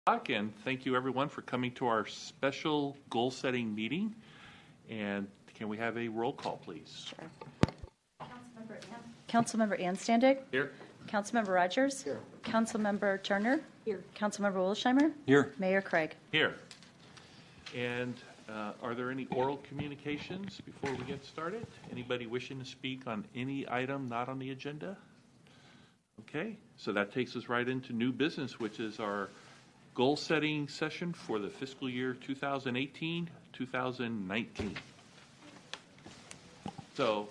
And thank you everyone for coming to our special goal setting meeting. And can we have a roll call, please? Sure. Councilmember Anstandig? Here. Councilmember Rogers? Here. Councilmember Turner? Here. Councilmember Wolsheimer? Here. Mayor Craig? Here. And are there any oral communications before we get started? Anybody wishing to speak on any item not on the agenda? Okay, so that takes us right into new business, which is our goal setting session for the fiscal year 2018-2019. So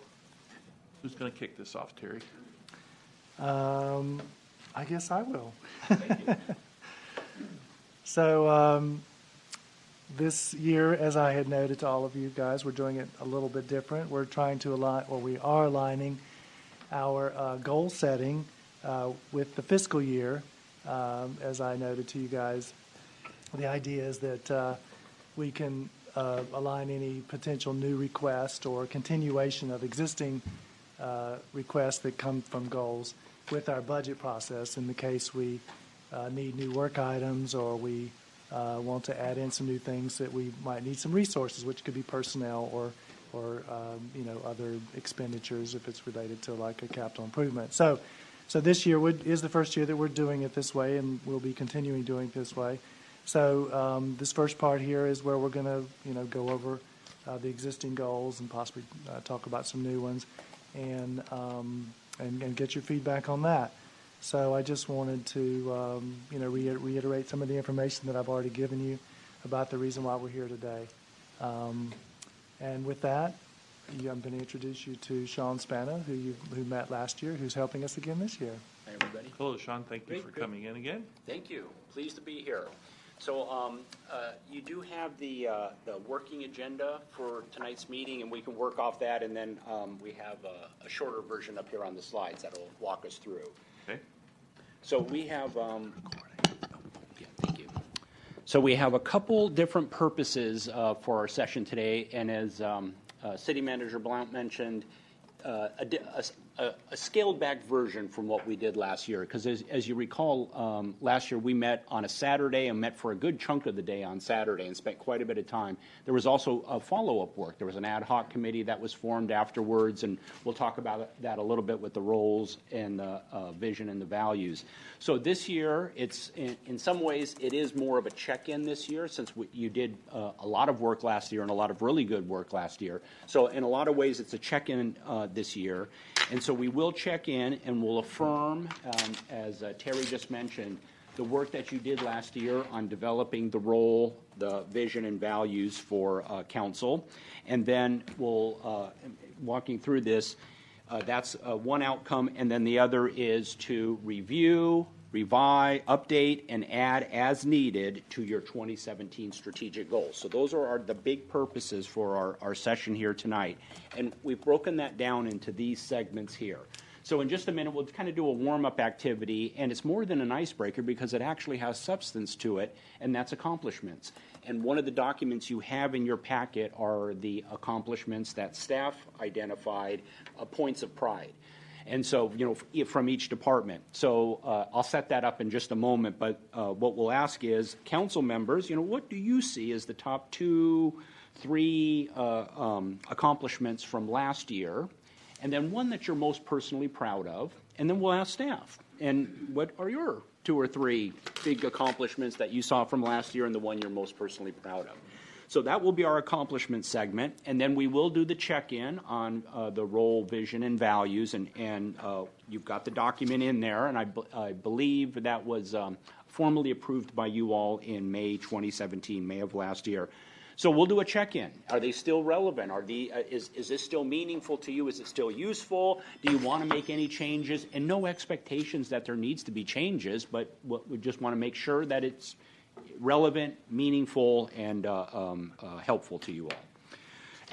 who's going to kick this off, Terry? I guess I will. Thank you. So this year, as I had noted to all of you guys, we're doing it a little bit different. We're trying to align, or we are aligning our goal setting with the fiscal year. As I noted to you guys, the idea is that we can align any potential new request or continuation of existing requests that come from goals with our budget process in the case we need new work items or we want to add in some new things that we might need some resources, which could be personnel or other expenditures if it's related to like a capital improvement. So this year is the first year that we're doing it this way, and we'll be continuing doing it this way. So this first part here is where we're going to go over the existing goals and possibly talk about some new ones, and get your feedback on that. So I just wanted to reiterate some of the information that I've already given you about the reason why we're here today. And with that, I'm going to introduce you to Sean Spana, who met last year, who's helping us again this year. Hi, everybody. Hello, Sean. Thank you for coming in again. Thank you. Pleased to be here. So you do have the working agenda for tonight's meeting, and we can work off that, and then we have a shorter version up here on the slides that will walk us through. Okay. So we have, thank you. So we have a couple different purposes for our session today, and as City Manager Blount mentioned, a scaled-back version from what we did last year. Because as you recall, last year we met on a Saturday and met for a good chunk of the day on Saturday and spent quite a bit of time. There was also a follow-up work. There was an ad hoc committee that was formed afterwards, and we'll talk about that a little bit with the roles and the vision and the values. So this year, it's in some ways, it is more of a check-in this year, since you did a lot of work last year and a lot of really good work last year. So in a lot of ways, it's a check-in this year. And so we will check in and we'll affirm, as Terry just mentioned, the work that you did last year on developing the role, the vision and values for council. And then we'll, walking through this, that's one outcome. And then the other is to review, revise, update, and add as needed to your 2017 strategic goals. So those are the big purposes for our session here tonight. And we've broken that down into these segments here. So in just a minute, we'll kind of do a warm-up activity, and it's more than an icebreaker because it actually has substance to it, and that's accomplishments. And one of the documents you have in your packet are the accomplishments that staff identified, points of pride. And so, from each department. So I'll set that up in just a moment, but what we'll ask is, council members, what do you see as the top 2, 3 accomplishments from last year? And then one that you're most personally proud of, and then we'll ask staff. And what are your 2 or 3 big accomplishments that you saw from last year and the one you're most personally proud of? So that will be our accomplishment segment, and then we will do the check-in on the role, vision, and values, and you've got the document in there, and I believe that was formally approved by you all in May 2017, May of last year. So we'll do a check-in. Are they still relevant? Is this still meaningful to you? Is it still useful? Do you want to make any changes? And no expectations that there needs to be changes, but we just want to make sure that it's relevant, meaningful, and helpful to you all.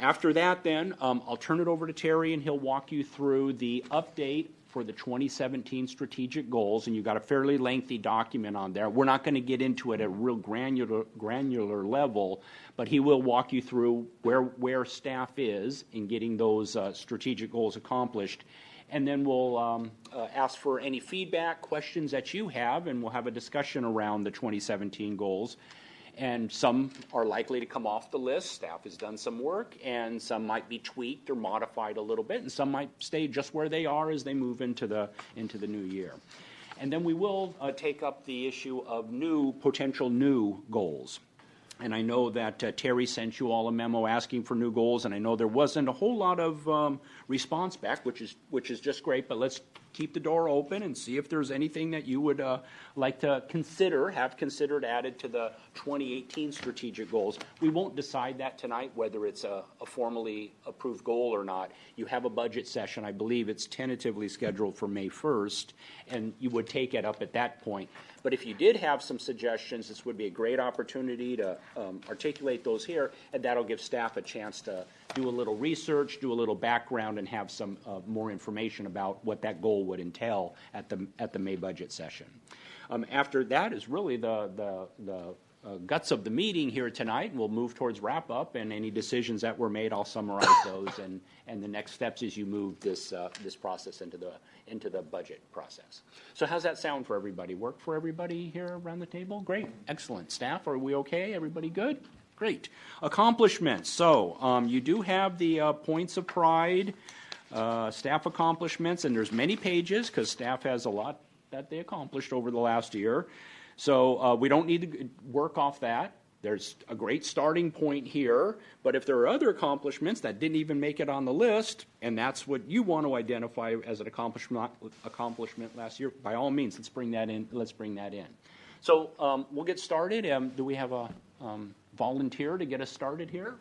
After that, then, I'll turn it over to Terry, and he'll walk you through the update for the 2017 strategic goals, and you've got a fairly lengthy document on there. We're not going to get into it at a real granular level, but he will walk you through where staff is in getting those strategic goals accomplished. And then we'll ask for any feedback, questions that you have, and we'll have a discussion around the 2017 goals. And some are likely to come off the list. Staff has done some work, and some might be tweaked or modified a little bit, and some might stay just where they are as they move into the new year. And then we will take up the issue of potential new goals. And I know that Terry sent you all a memo asking for new goals, and I know there wasn't a whole lot of response back, which is just great. But let's keep the door open and see if there's anything that you would like to have considered added to the 2018 strategic goals. We won't decide that tonight, whether it's a formally approved goal or not. You have a budget session. I believe it's tentatively scheduled for May 1st, and you would take it up at that point. But if you did have some suggestions, this would be a great opportunity to articulate those here, and that'll give staff a chance to do a little research, do a little background, and have some more information about what that goal would entail at the May budget session. After that is really the guts of the meeting here tonight, and we'll move towards wrap up, and any decisions that were made, I'll summarize those, and the next steps as you move this process into the budget process. So how's that sound for everybody? Work for everybody here around the table? Great, excellent. Staff, are we okay? Everybody good? Great. Accomplishments. So you do have the points of pride, staff accomplishments, and there's many pages because staff has a lot that they accomplished over the last year. So we don't need to work off that. There's a great starting point here, but if there are other accomplishments that didn't even make it on the list, and that's what you want to identify as an accomplishment last year, by all means, let's bring that in. So we'll get started. Do we have a volunteer to get us started here?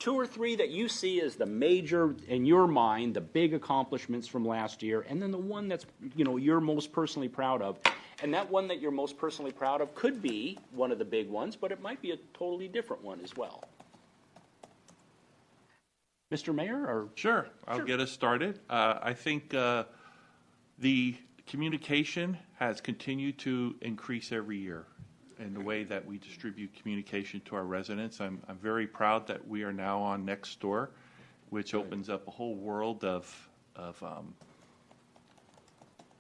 2 or 3 that you see as the major, in your mind, the big accomplishments from last year, and then the one that's you're most personally proud of. And that one that you're most personally proud of could be one of the big ones, but it might be a totally different one as well. Mr. Mayor, or Sure, I'll get us started. I think the communication has continued to increase every year in the way that we distribute communication to our residents. I'm very proud that we are now on Nextdoor, which opens up a whole world of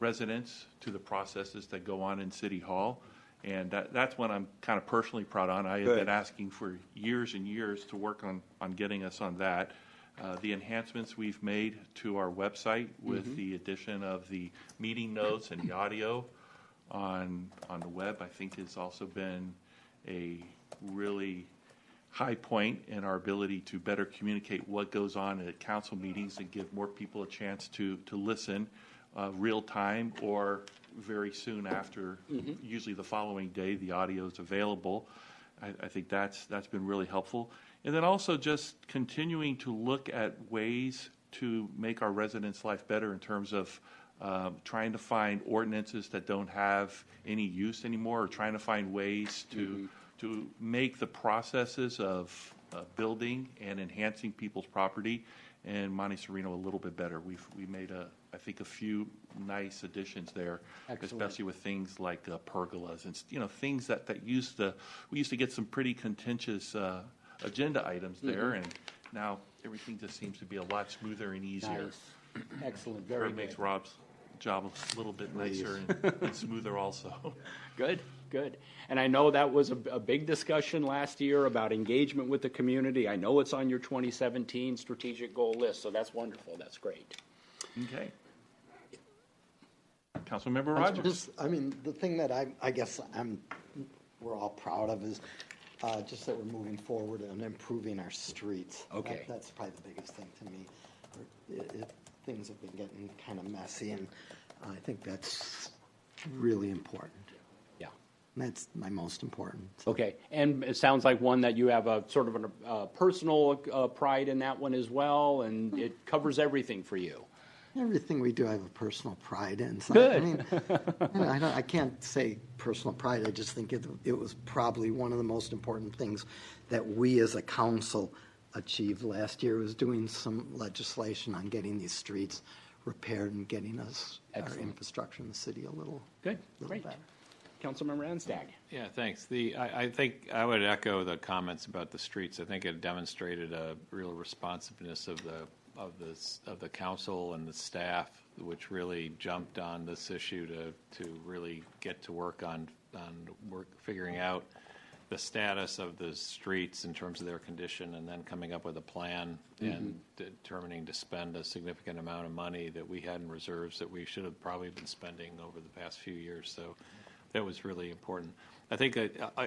residents to the processes that go on in City Hall. And that's what I'm kind of personally proud on. I have been asking for years and years to work on getting us on that. The enhancements we've made to our website with the addition of the meeting notes and the audio on the web, I think has also been a really high point in our ability to better communicate what goes on at council meetings and give more people a chance to listen real time or very soon after, usually the following day, the audio is available. I think that's been really helpful. And then also just continuing to look at ways to make our residents' life better in terms of trying to find ordinances that don't have any use anymore, or trying to find ways to make the processes of building and enhancing people's property in Monte Sereno a little bit better. We made I think a few nice additions there. Excellent. Especially with things like pergolas and things that we used to get some pretty contentious agenda items there, and now everything just seems to be a lot smoother and easier. Nice. Excellent. Very good. Makes Rob's job a little bit nicer and smoother also. Good. And I know that was a big discussion last year about engagement with the community. I know it's on your 2017 strategic goal list, so that's wonderful. That's great. Okay. Councilmember Rogers. The thing that I guess we're all proud of is just that we're moving forward and improving our streets. Okay. That's probably the biggest thing to me. Things have been getting kind of messy, and I think that's really important. Yeah. That's my most important. Okay, and it sounds like one that you have a sort of a personal pride in that one as well, and it covers everything for you. Everything we do, I have a personal pride in. So, Good. I can't say personal pride. I just think it was probably one of the most important things that we as a council achieved last year, was doing some legislation on getting these streets repaired and getting us our infrastructure in the city a little Great. better. Councilmember Anstag. Yeah, thanks. I think I would echo the comments about the streets. I think it demonstrated a real responsiveness of the the council and the staff, which really jumped on this issue to really get to work on figuring out the status of the streets in terms of their condition, and then coming up with a plan and determining to spend a significant amount of money that we had in reserves that we should have probably been spending over the past few years. So that was really important. I think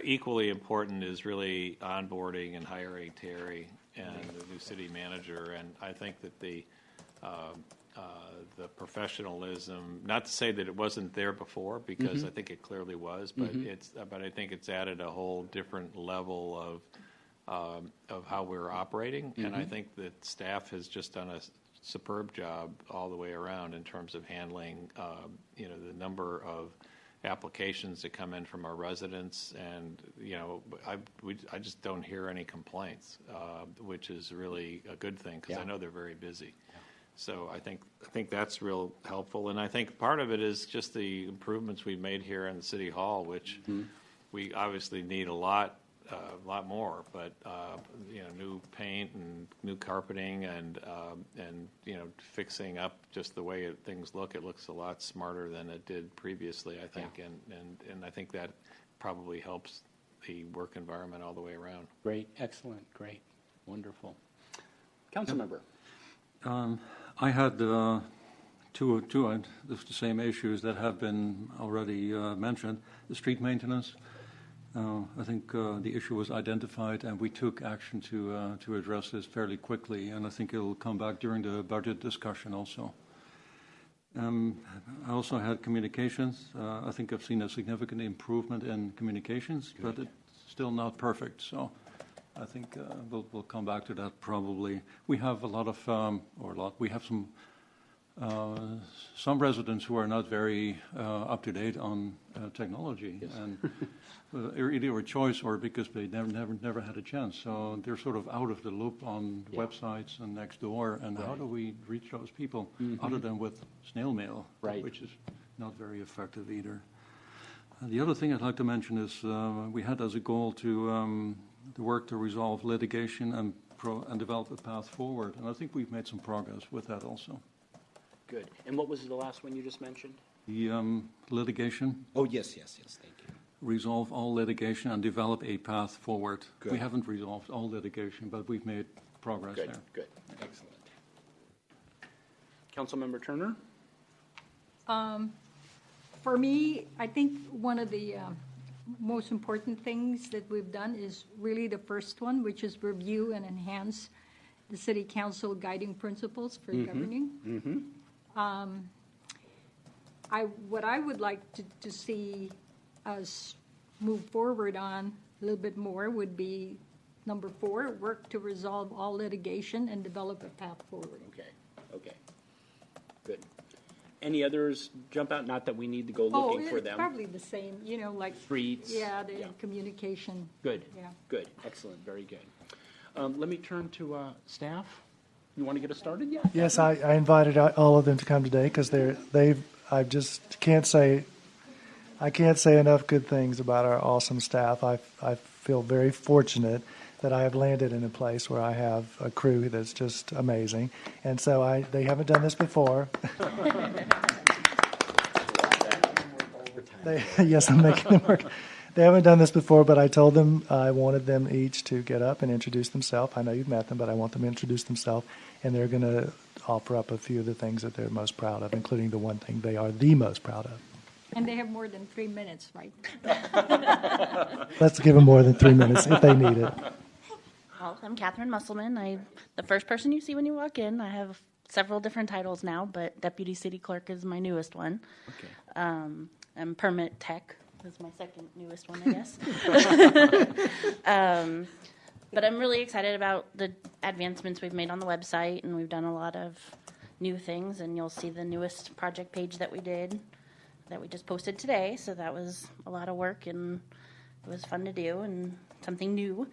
equally important is really onboarding and hiring Terry and the new city manager. And I think that the professionalism, not to say that it wasn't there before, because I think it clearly was, but but I think it's added a whole different level of how we're operating. And I think that staff has just done a superb job all the way around in terms of handling, the number of applications that come in from our residents, and I just don't hear any complaints, which is really a good thing, because I know they're very busy. So I think that's real helpful, and I think part of it is just the improvements we've made here in the city hall, which we obviously need a lot more, but new paint and new carpeting and fixing up just the way things look. It looks a lot smarter than it did previously, I think, and I think that probably helps the work environment all the way around. Great, excellent, great, wonderful. Councilmember. I had two the same issues that have been already mentioned. The street maintenance. I think the issue was identified, and we took action to address this fairly quickly, and I think it'll come back during the budget discussion also. I also had communications. I think I've seen a significant improvement in communications, but it's still not perfect. So I think we'll come back to that probably. We have a lot of, we have some residents who are not very up to date on technology, and either a choice or because they never had a chance. So they're sort of out of the loop on websites and Nextdoor. And how do we reach those people other than with snail mail, which is not very effective either. The other thing I'd like to mention is we had as a goal to work to resolve litigation and develop a path forward. And I think we've made some progress with that also. Good. And what was the last one you just mentioned? The litigation. Oh, yes, thank you. Resolve all litigation and develop a path forward. Good. We haven't resolved all litigation, but we've made progress there. Good, excellent. Councilmember Turner? For me, I think one of the most important things that we've done is really the first one, which is review and enhance the city council guiding principles for governing. What I would like to see us move forward on a little bit more would be number 4, work to resolve all litigation and develop a path forward. Okay, good. Any others jump out? Not that we need to go looking for it's them. probably the same, like Streets. communication. Good. Yeah. Good. Excellent. Very good. Let me turn to staff. You want to get us started? Yeah. Yes, I invited all of them to come today because I just can't say enough good things about our awesome staff. I feel very fortunate that I have landed in a place where I have a crew that's just amazing. And so they haven't done this before. Yes, I'm making them work. They haven't done this before, but I told them I wanted them each to get up and introduce themselves. I know you've met them, but I want them to introduce themselves, and they're going to offer up a few of the things that they're most proud of, including the one thing they are the most proud of. And they have more than 3 minutes, right? Let's give them more than 3 minutes if they need it. Well, I'm Catherine Musselman. I'm the first person you see when you walk in. I have several different titles now, but Deputy City Clerk is my newest one. Okay. I'm Permit Tech. That's my second newest one, I guess. But I'm really excited about the advancements we've made on the website, and we've done a lot of new things, and you'll see the newest project page that we did that we just posted today. So that was a lot of work, and it was fun to do and something new.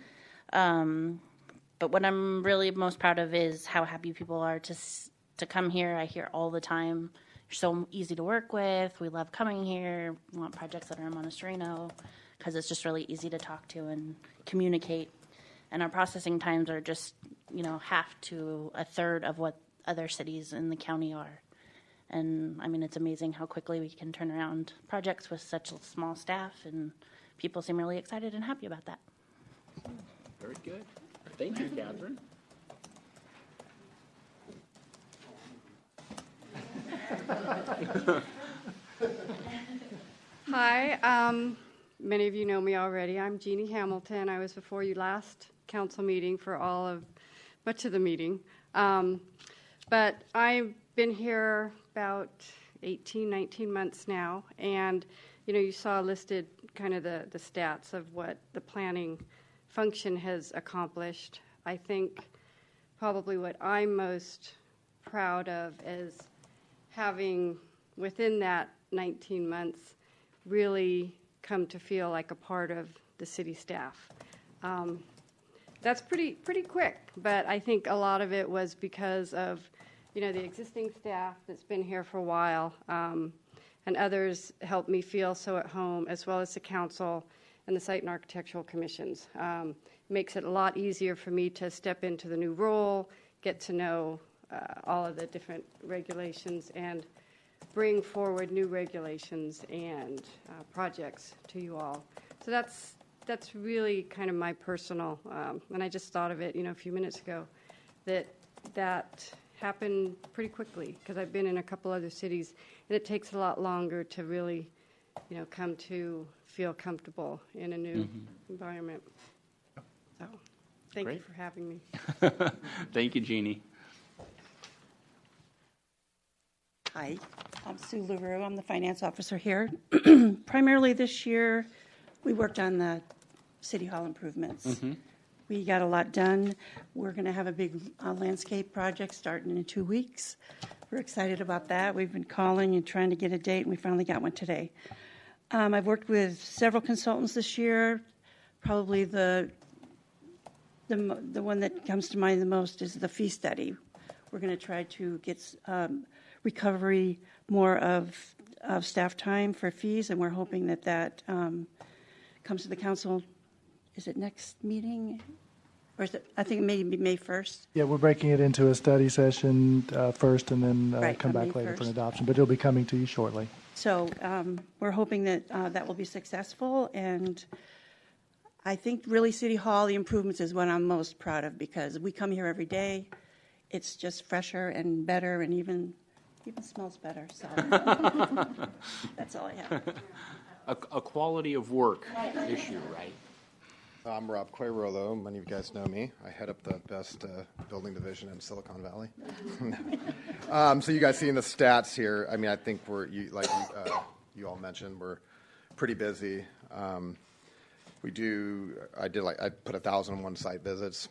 But what I'm really most proud of is how happy people are to come here. I hear all the time, you're so easy to work with. We love coming here. We want projects that are in Monte Sereno because it's just really easy to talk to and communicate. And our processing times are just, half to a third of what other cities in the county are. And I mean, it's amazing how quickly we can turn around projects with such a small staff, and people seem really excited and happy about that. Very good. Thank you, Catherine. Hi, many of you know me already. I'm Jeannie Hamilton. I was before you last council meeting for much of the meeting. But I've been here about 18, 19 months now, and you saw listed kind of the stats of what the planning function has accomplished. I think probably what I'm most proud of is having, within that 19 months, really come to feel like a part of the city staff. That's pretty quick, but I think a lot of it was because of the existing staff that's been here for a while, and others helped me feel so at home, as well as the council and the site and architectural commissions. Makes it a lot easier for me to step into the new role, get to know all of the different regulations, and bring forward new regulations and projects to you all. So that's really kind of my personal, and I just thought of it, a few minutes ago, that happened pretty quickly, because I've been in a couple other cities, and it takes a lot longer to really, come to feel comfortable in a new environment. So, thank you Great. for having me. Thank you, Jeannie. Hi, I'm Sue LaRue. I'm the finance officer here. Primarily this year, we worked on the City Hall improvements. We got a lot done. We're going to have a big landscape project starting in 2 weeks. We're excited about that. We've been calling and trying to get a date, and we finally got one today. I've worked with several consultants this year. Probably the one that comes to mind the most is the fee study. We're going to try to get recovery more of staff time for fees, and we're hoping that comes to the council. Is it next meeting? Or is it, I think it may be May 1st. Yeah, we're breaking it into a study session first, and then Right, come on back May later for an 1st. adoption, but it'll be coming to you shortly. So we're hoping that that will be successful, and I think really City Hall, the improvements is what I'm most proud of, because we come here every day. It's just fresher and better, and even smells better, so that's all I have. A quality of work issue, right? I'm Rob Quayrolo. Many of you guys know me. I head up the best building division in Silicon Valley. So you guys seeing the stats here. I mean, I think you all mentioned, we're pretty busy. I put 1,001 site visits,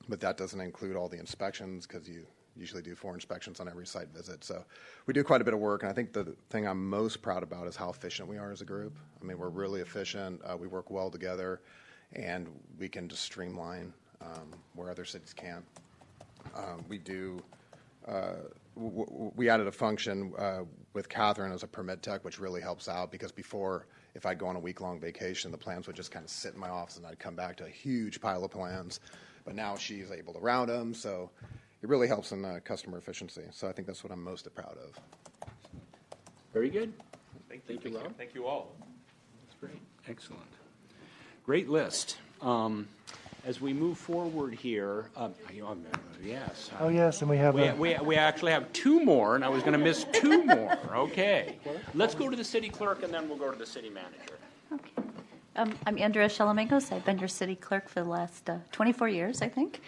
but that doesn't include all the inspections, because you usually do 4 inspections on every site visit. So we do quite a bit of work, and I think the thing I'm most proud about is how efficient we are as a group. I mean, we're really efficient. We work well together, and we can just streamline where other cities can't. We added a function with Catherine as a permit tech, which really helps out, because before, if I'd go on a week-long vacation, the plans would just kind of sit in my office, and I'd come back to a huge pile of plans. But now she's able to route them, so it really helps in customer efficiency. So I think that's what I'm most proud of. Very good. Thank you, Rob. Thank you all. That's great. Excellent. Great list. As we move forward here, yes. Oh, yes, and we have We actually have 2 more, and I was going to miss 2 more. Okay. Let's go to the city clerk, and then we'll go to the city manager. Okay. I'm Andrea Shalamangos. I've been your city clerk for the last 24 years, I think.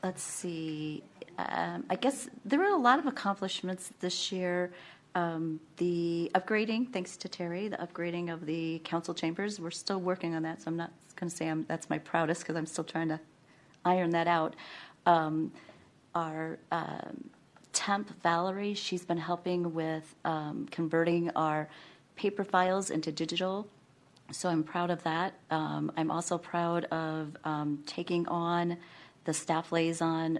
Let's see. I guess there were a lot of accomplishments this year. The upgrading, thanks to Terry, the upgrading of the council chambers. We're still working on that, so I'm not going to say that's my proudest, because I'm still trying to iron that out. Our temp, Valerie, she's been helping with converting our paper files into digital, so I'm proud of that. I'm also proud of taking on the staff liaison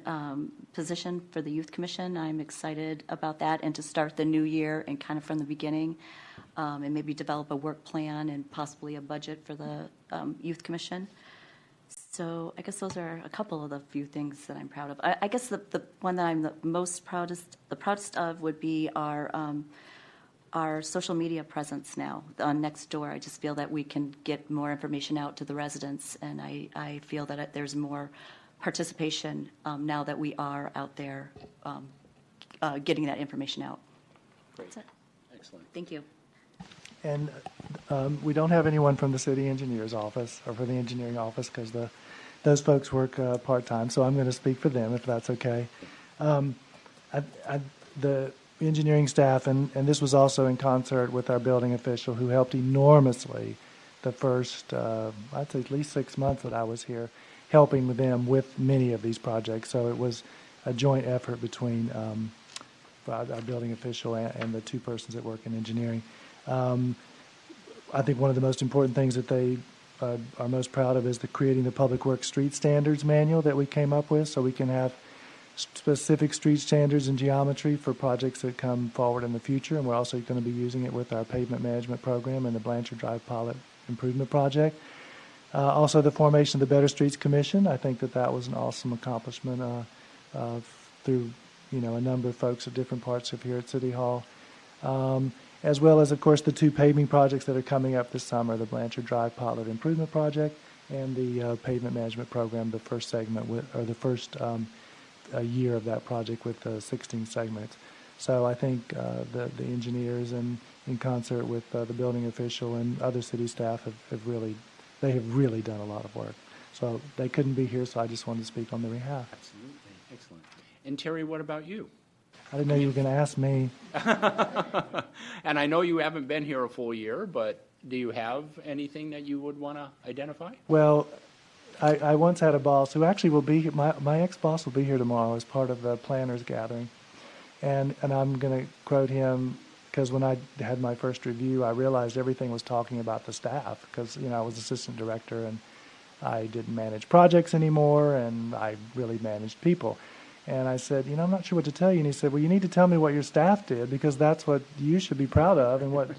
position for the Youth Commission. I'm excited about that, and to start the new year and kind of from the beginning, and maybe develop a work plan and possibly a budget for the Youth Commission. So I guess those are a couple of the few things that I'm proud of. I guess the one that I'm the proudest of would be our social media presence now on Nextdoor. I just feel that we can get more information out to the residents, and I feel that there's more participation now that we are out there getting that information out. Great. That's it. Excellent. Thank you. And we don't have anyone from the city engineer's office or for the engineering office because those folks work part-time, so I'm going to speak for them if that's okay. The engineering staff, and this was also in concert with our building official who helped enormously the first, I'd say at least 6 months that I was here, helping with them with many of these projects. So it was a joint effort between our building official and the two persons that work in engineering. I think one of the most important things that they are most proud of is creating the Public Works Street Standards Manual that we came up with, so we can have specific street standards and geometry for projects that come forward in the future. And we're also going to be using it with our pavement management program and the Blanchard Drive Pilot Improvement Project. Also, the formation of the Better Streets Commission. I think that was an awesome accomplishment through a number of folks at different parts of here at City Hall. As well as, of course, the two paving projects that are coming up this summer, the Blanchard Drive Pilot Improvement Project and the Pavement Management Program, the first segment, the first year of that project with 16 segments. So I think the engineers and in concert with the building official and other city staff have really done a lot of work. So they couldn't be here, so I just wanted to speak on their behalf. Absolutely. Excellent. And Terry, what about you? I didn't know you were going to ask me. And I know you haven't been here a full year, but do you have anything that you would want to identify? Well, I once had a boss who actually will be here. My ex-boss will be here tomorrow as part of the planners gathering. And I'm going to quote him because when I had my first review, I realized everything was talking about the staff because, I was assistant director and I didn't manage projects anymore and I really managed people. And I said, I'm not sure what to tell you. And he said, well, you need to tell me what your staff did because that's what you should be proud of and what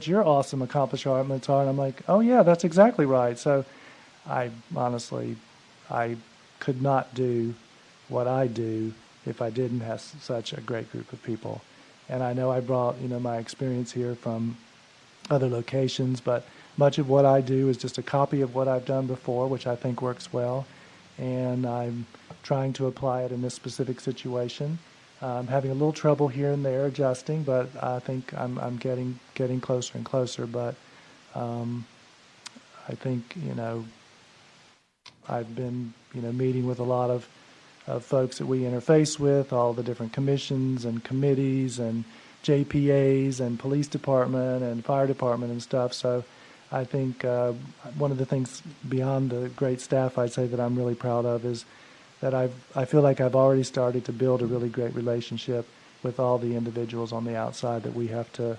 your awesome accomplishments are. And I'm like, oh, yeah, that's exactly right. So I could not do what I do if I didn't have such a great group of people. And I know I brought, my experience here from other locations, but much of what I do is just a copy of what I've done before, which I think works well. And I'm trying to apply it in this specific situation. I'm having a little trouble here and there adjusting, but I think I'm getting closer and closer. But I think, I've been, meeting with a lot of folks that we interface with, all the different commissions and committees and JPAs and police department and fire department and stuff. So I think one of the things beyond the great staff I'd say that I'm really proud of is that I feel like I've already started to build a really great relationship with all the individuals on the outside that we have to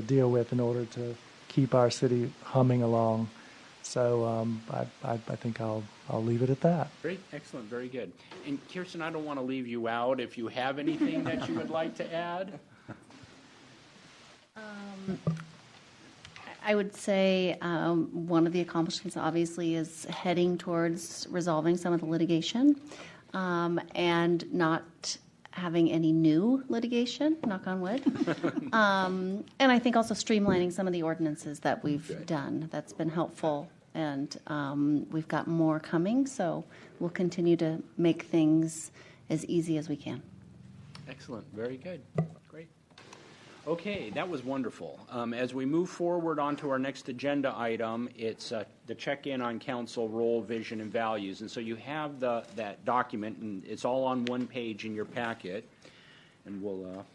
deal with in order to keep our city humming along. So I think I'll leave it at that. Great, excellent, very good. And Kirsten, I don't want to leave you out. If you have anything that you would like to add? I would say one of the accomplishments obviously is heading towards resolving some of the litigation and not having any new litigation, knock on wood. And I think also streamlining some of the ordinances that we've done. That's been helpful. And we've got more coming, so we'll continue to make things as easy as we can. Excellent, very good, great. Okay, that was wonderful. As we move forward onto our next agenda item, it's the check-in on council role, vision, and values. And so you have that document, and it's all on one page in your packet. And we'll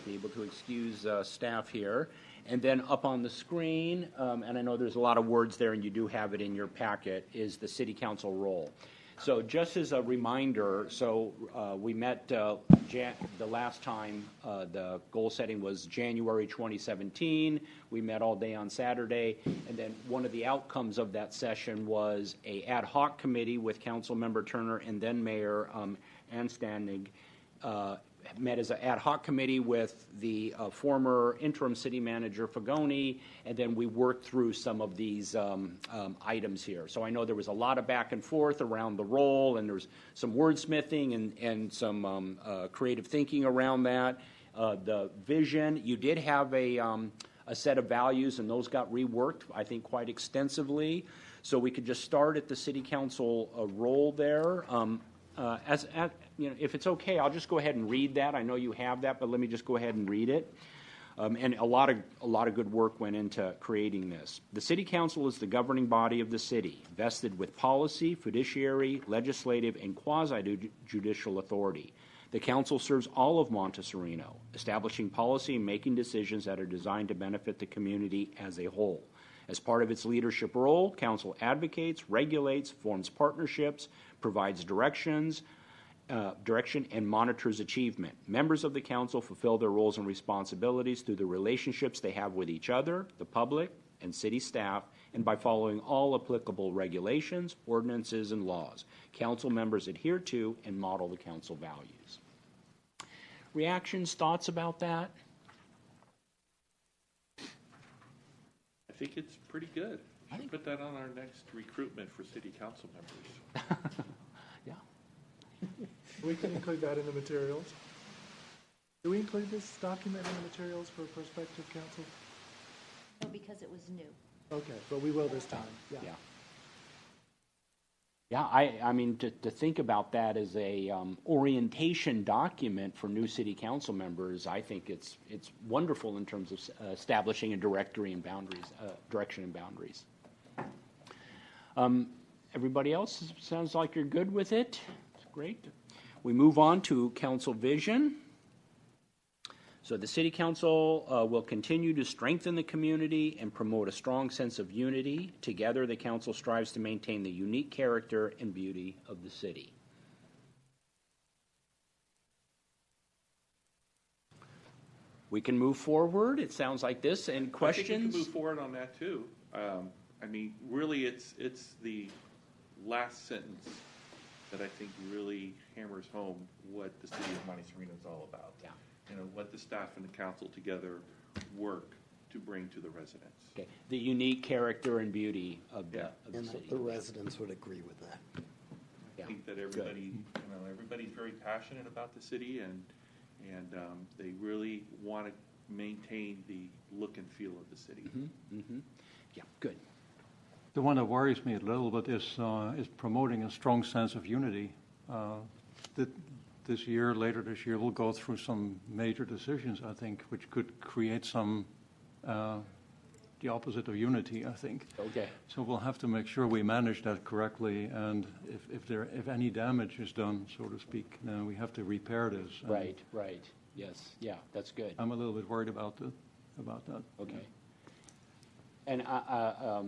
be able to excuse staff here. And then up on the screen, and I know there's a lot of words there, and you do have it in your packet, is the city council role. So just as a reminder, we met the last time the goal setting was January 2017. We met all day on Saturday, and then one of the outcomes of that session was a ad hoc committee with Council Member Turner and then Mayor Anständig met as an ad hoc committee with the former interim city manager Fagoni, and then we worked through some of these items here. So I know there was a lot of back and forth around the role, and there's some wordsmithing and some creative thinking around that. The vision, you did have a set of values, and those got reworked, I think, quite extensively. So we could just start at the city council role there. If it's okay, I'll just go ahead and read that. I know you have that, but let me just go ahead and read it. And a lot of good work went into creating this. The city council is the governing body of the city, vested with policy, fiduciary, legislative, and quasi-judicial authority. The council serves all of Monte Sereno, establishing policy and making decisions that are designed to benefit the community as a whole. As part of its leadership role, council advocates, regulates, forms partnerships, provides direction and monitors achievement. Members of the council fulfill their roles and responsibilities through the relationships they have with each other, the public, and city staff, and by following all applicable regulations, ordinances, and laws. Council members adhere to and model the council values. Reactions, thoughts about that? I think it's pretty good. We should put that on our next recruitment for city council members. Yeah. We can include that in the materials. Do we include this document in the materials for prospective council? No, because it was new. Okay, but we will this time, yeah. Yeah. Yeah, I mean, to think about that as a orientation document for new city council members, I think it's wonderful in terms of establishing a direction and boundaries. Everybody else, sounds like you're good with it. It's great. We move on to council vision. So the city council will continue to strengthen the community and promote a strong sense of unity. Together, the council strives to maintain the unique character and beauty of the city. We can move forward. It sounds like this. And questions? I think we can move forward on that too. I mean, really, it's the last sentence that I think really hammers home what the city of Monte Sereno is all about. Yeah. You know, what the staff and the council together work to bring to the residents. Okay. The unique character and beauty of the And city. the residents would agree with that. Yeah. I think that everybody, everybody's very passionate about the city, and they really want to maintain the look and feel of the city. Yeah, good. The one that worries me a little bit is promoting a strong sense of unity. Later this year, we'll go through some major decisions, I think, which could create some, the opposite of unity, I think. Okay. So we'll have to make sure we manage that correctly, and if any damage is done, so to speak, then we have to repair this. And Right. Yes, yeah, that's good. I'm a little bit worried about that. Okay. And I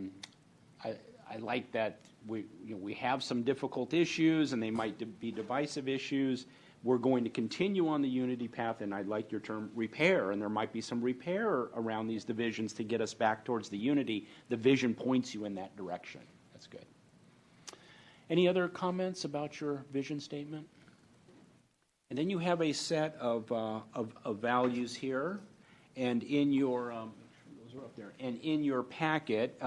like that we have some difficult issues, and they might be divisive issues. We're going to continue on the unity path, and I like your term repair, and there might be some repair around these divisions to get us back towards the unity. The vision points you in that direction. That's good. Any other comments about your vision statement? And then you have a set of values here, and in your those are up there. And in your packet,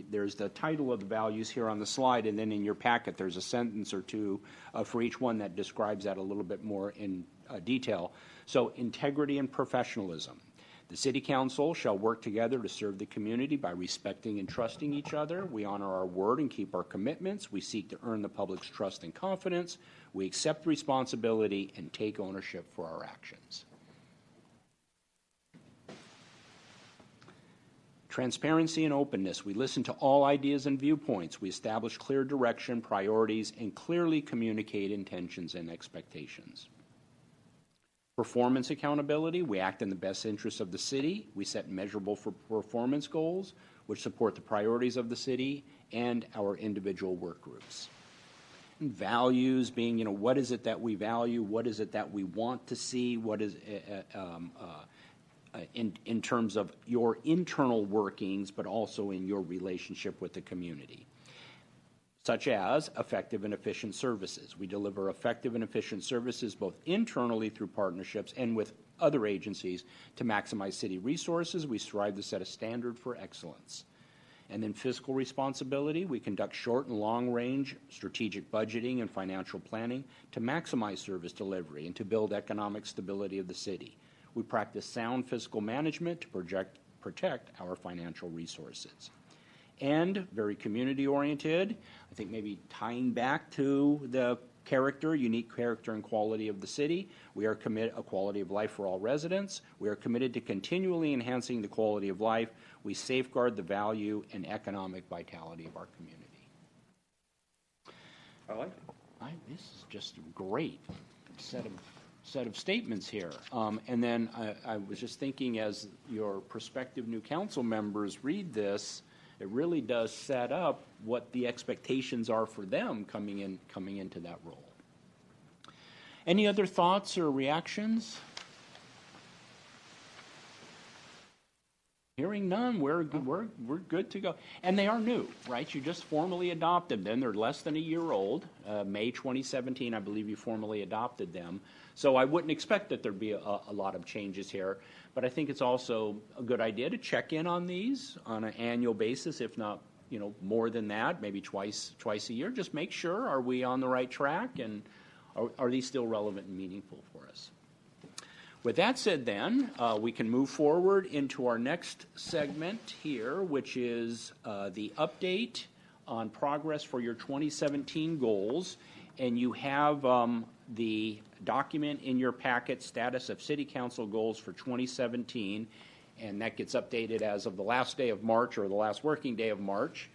there's the title of the values here on the slide, and then in your packet there's a sentence or two for each one that describes that a little bit more in detail. So, integrity and professionalism. The City Council shall work together to serve the community by respecting and trusting each other. We honor our word and keep our commitments. We seek to earn the public's trust and confidence. We accept responsibility and take ownership for our actions. Transparency and openness. We listen to all ideas and viewpoints. We establish clear direction, priorities, and clearly communicate intentions and expectations. Performance accountability. We act in the best interests of the city. We set measurable performance goals, which support the priorities of the city and our individual work groups. And values being, what is it that we value? What is it that we want to see? What is in terms of your internal workings, but also in your relationship with the community. such as effective and efficient services. We deliver effective and efficient services both internally through partnerships and with other agencies to maximize city resources. We strive to set a standard for excellence. And then fiscal responsibility, we conduct short and long-range strategic budgeting and financial planning to maximize service delivery and to build economic stability of the city. We practice sound fiscal management to protect our financial resources. And very community-oriented, I think maybe tying back to the unique character and quality of the city. We are committed a quality of life for all residents. We are committed to continually enhancing the quality of life. We safeguard the value and economic vitality of our community. I like it. This is just a great set of statements here. And then I was just thinking, as your prospective new council members read this, it really does set up what the expectations are for them coming into that role. Any other thoughts or reactions? Hearing none, we're good to go. And they are new, right? You just formally adopted them. They're less than a year old. May 2017, I believe you formally adopted them. So I wouldn't expect that there'd be a lot of changes here. But I think it's also a good idea to check in on these on an annual basis, if not, more than that, maybe twice a year. Just make sure, are we on the right track, and are these still relevant and meaningful for us? With that said, then, we can move forward into our next segment here, which is the update on progress for your 2017 goals. And you have the document in your packet, Status of City Council Goals for 2017, and that gets updated as of the last day of March, or the last working day of March.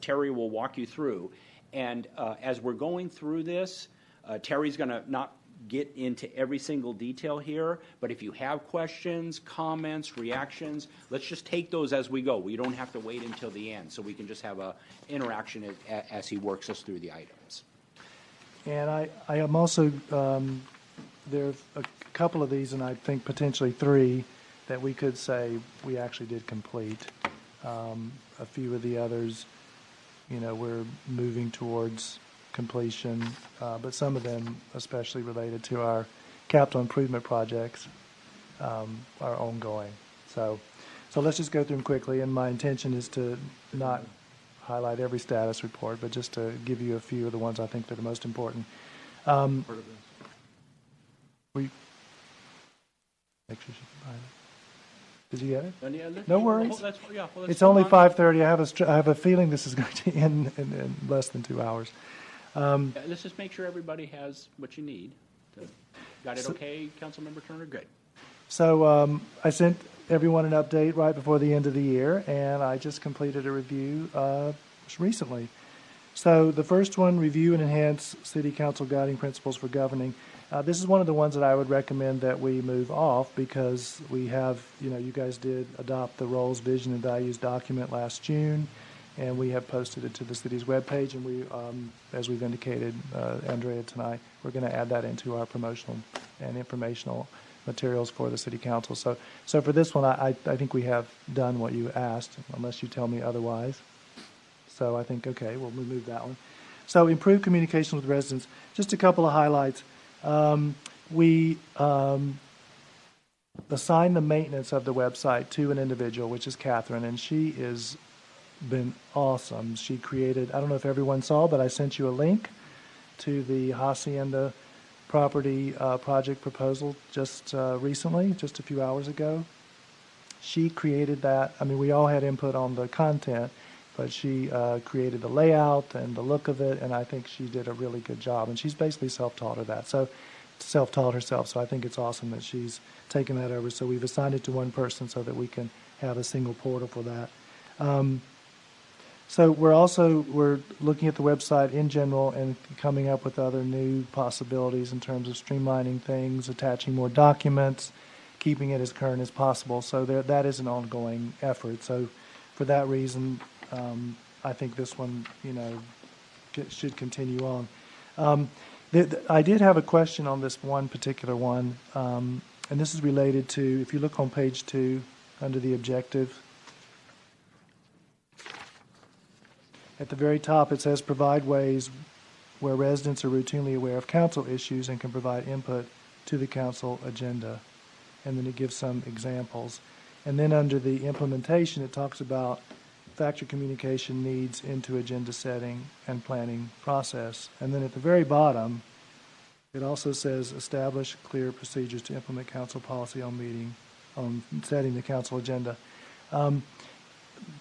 Terry will walk you through. And as we're going through this, Terry's going to not get into every single detail here, but if you have questions, comments, reactions, let's just take those as we go. We don't have to wait until the end, so we can just have an interaction as he works us through the items. And I am also, there are a couple of these, and I think potentially 3, that we could say we actually did complete. A few of the others, we're moving towards completion, but some of them, especially related to our capital improvement projects, are ongoing. So let's just go through them quickly, and my intention is to not highlight every status report, but just to give you a few of the ones I think that are most important. We make sure she can find it. Did you get it? No worries. It's only 5:30. I have a feeling this is going to end in less than 2 hours. Let's just make sure everybody has what you need. Got it okay, Councilmember Turner? Good. So I sent everyone an update right before the end of the year, and I just completed a review recently. So the first one, review and enhance City Council guiding principles for governing. This is one of the ones that I would recommend that we move off, because we have, you guys did adopt the roles, vision, and values document last June, and we have posted it to the city's webpage, and we, as we've indicated, Andrea tonight, we're going to add that into our promotional and informational materials for the City Council. So for this one, I think we have done what you asked, unless you tell me otherwise. So I think, okay, we'll remove that one. So improve communication with residents. Just a couple of highlights. We assigned the maintenance of the website to an individual, which is Catherine, and she has been awesome. She created, I don't know if everyone saw, but I sent you a link to the Hacienda property project proposal just recently, just a few hours ago. She created that. I mean, we all had input on the content, but she created the layout and the look of it, and I think she did a really good job. And she's basically self-taught herself, so I think it's awesome that she's taken that over. So we've assigned it to one person so that we can have a single portal for that. So we're looking at the website in general and coming up with other new possibilities in terms of streamlining things, attaching more documents, keeping it as current as possible. So that is an ongoing effort. So for that reason, I think this one, should continue on. I did have a question on this one particular one, and this is related to, if you look on page 2 under the objective. At the very top, it says provide ways where residents are routinely aware of council issues and can provide input to the council agenda. And then it gives some examples. And then under the implementation, it talks about factor communication needs into agenda setting and planning process. And then at the very bottom, it also says establish clear procedures to implement council policy on setting the council agenda.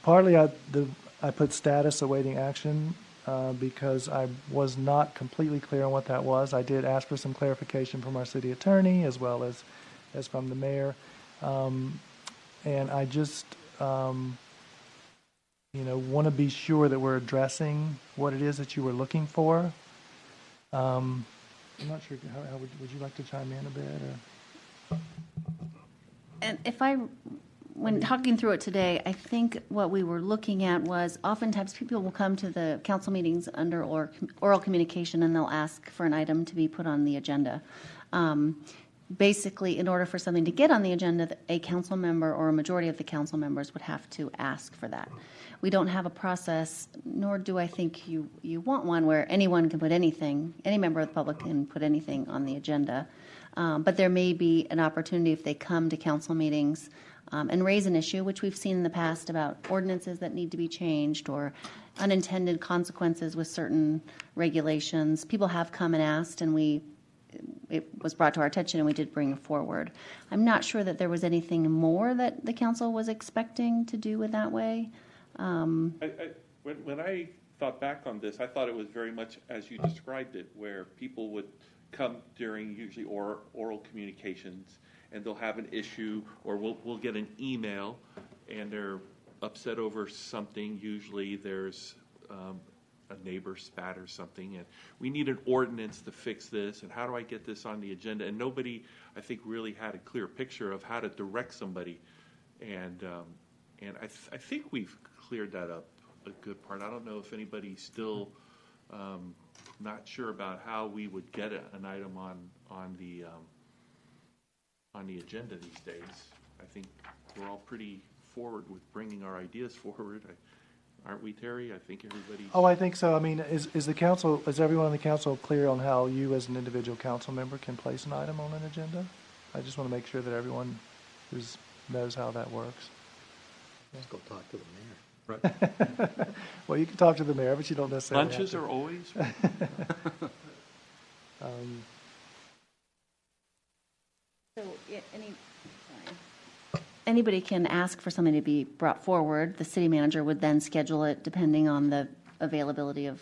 Partly I put status awaiting action because I was not completely clear on what that was. I did ask for some clarification from our city attorney as well as from the mayor. And I just, want to be sure that we're addressing what it is that you were looking for. I'm not sure, how would you like to chime in a bit? Or? And when talking through it today, I think what we were looking at was oftentimes people will come to the council meetings under oral communication and they'll ask for an item to be put on the agenda. Basically, in order for something to get on the agenda, a council member or a majority of the council members would have to ask for that. We don't have a process, nor do I think you want one, where anyone can put anything, any member of the public can put anything on the agenda. But there may be an opportunity if they come to council meetings and raise an issue, which we've seen in the past about ordinances that need to be changed or unintended consequences with certain regulations. People have come and asked, and it was brought to our attention and we did bring it forward. I'm not sure that there was anything more that the council was expecting to do in that way. When I thought back on this, I thought it was very much as you described it, where people would come during usually oral communications and they'll have an issue, or we'll get an email and they're upset over something. Usually there's a neighbor spat or something, and we need an ordinance to fix this, and how do I get this on the agenda? And nobody, I think, really had a clear picture of how to direct somebody, and I think we've cleared that up a good part. I don't know if anybody's still not sure about how we would get an item on the agenda these days. I think we're all pretty forward with bringing our ideas forward. Aren't we, Terry? I think everybody's... Oh, I think so. I mean, is everyone on the council clear on how you as an individual council member can place an item on an agenda? I just want to make sure that everyone knows how that works. Let's go talk to the mayor. Right. Well, you can talk to the mayor, but you don't necessarily Lunches have to. are always... So anybody can ask for something to be brought forward. The city manager would then schedule it depending on the availability of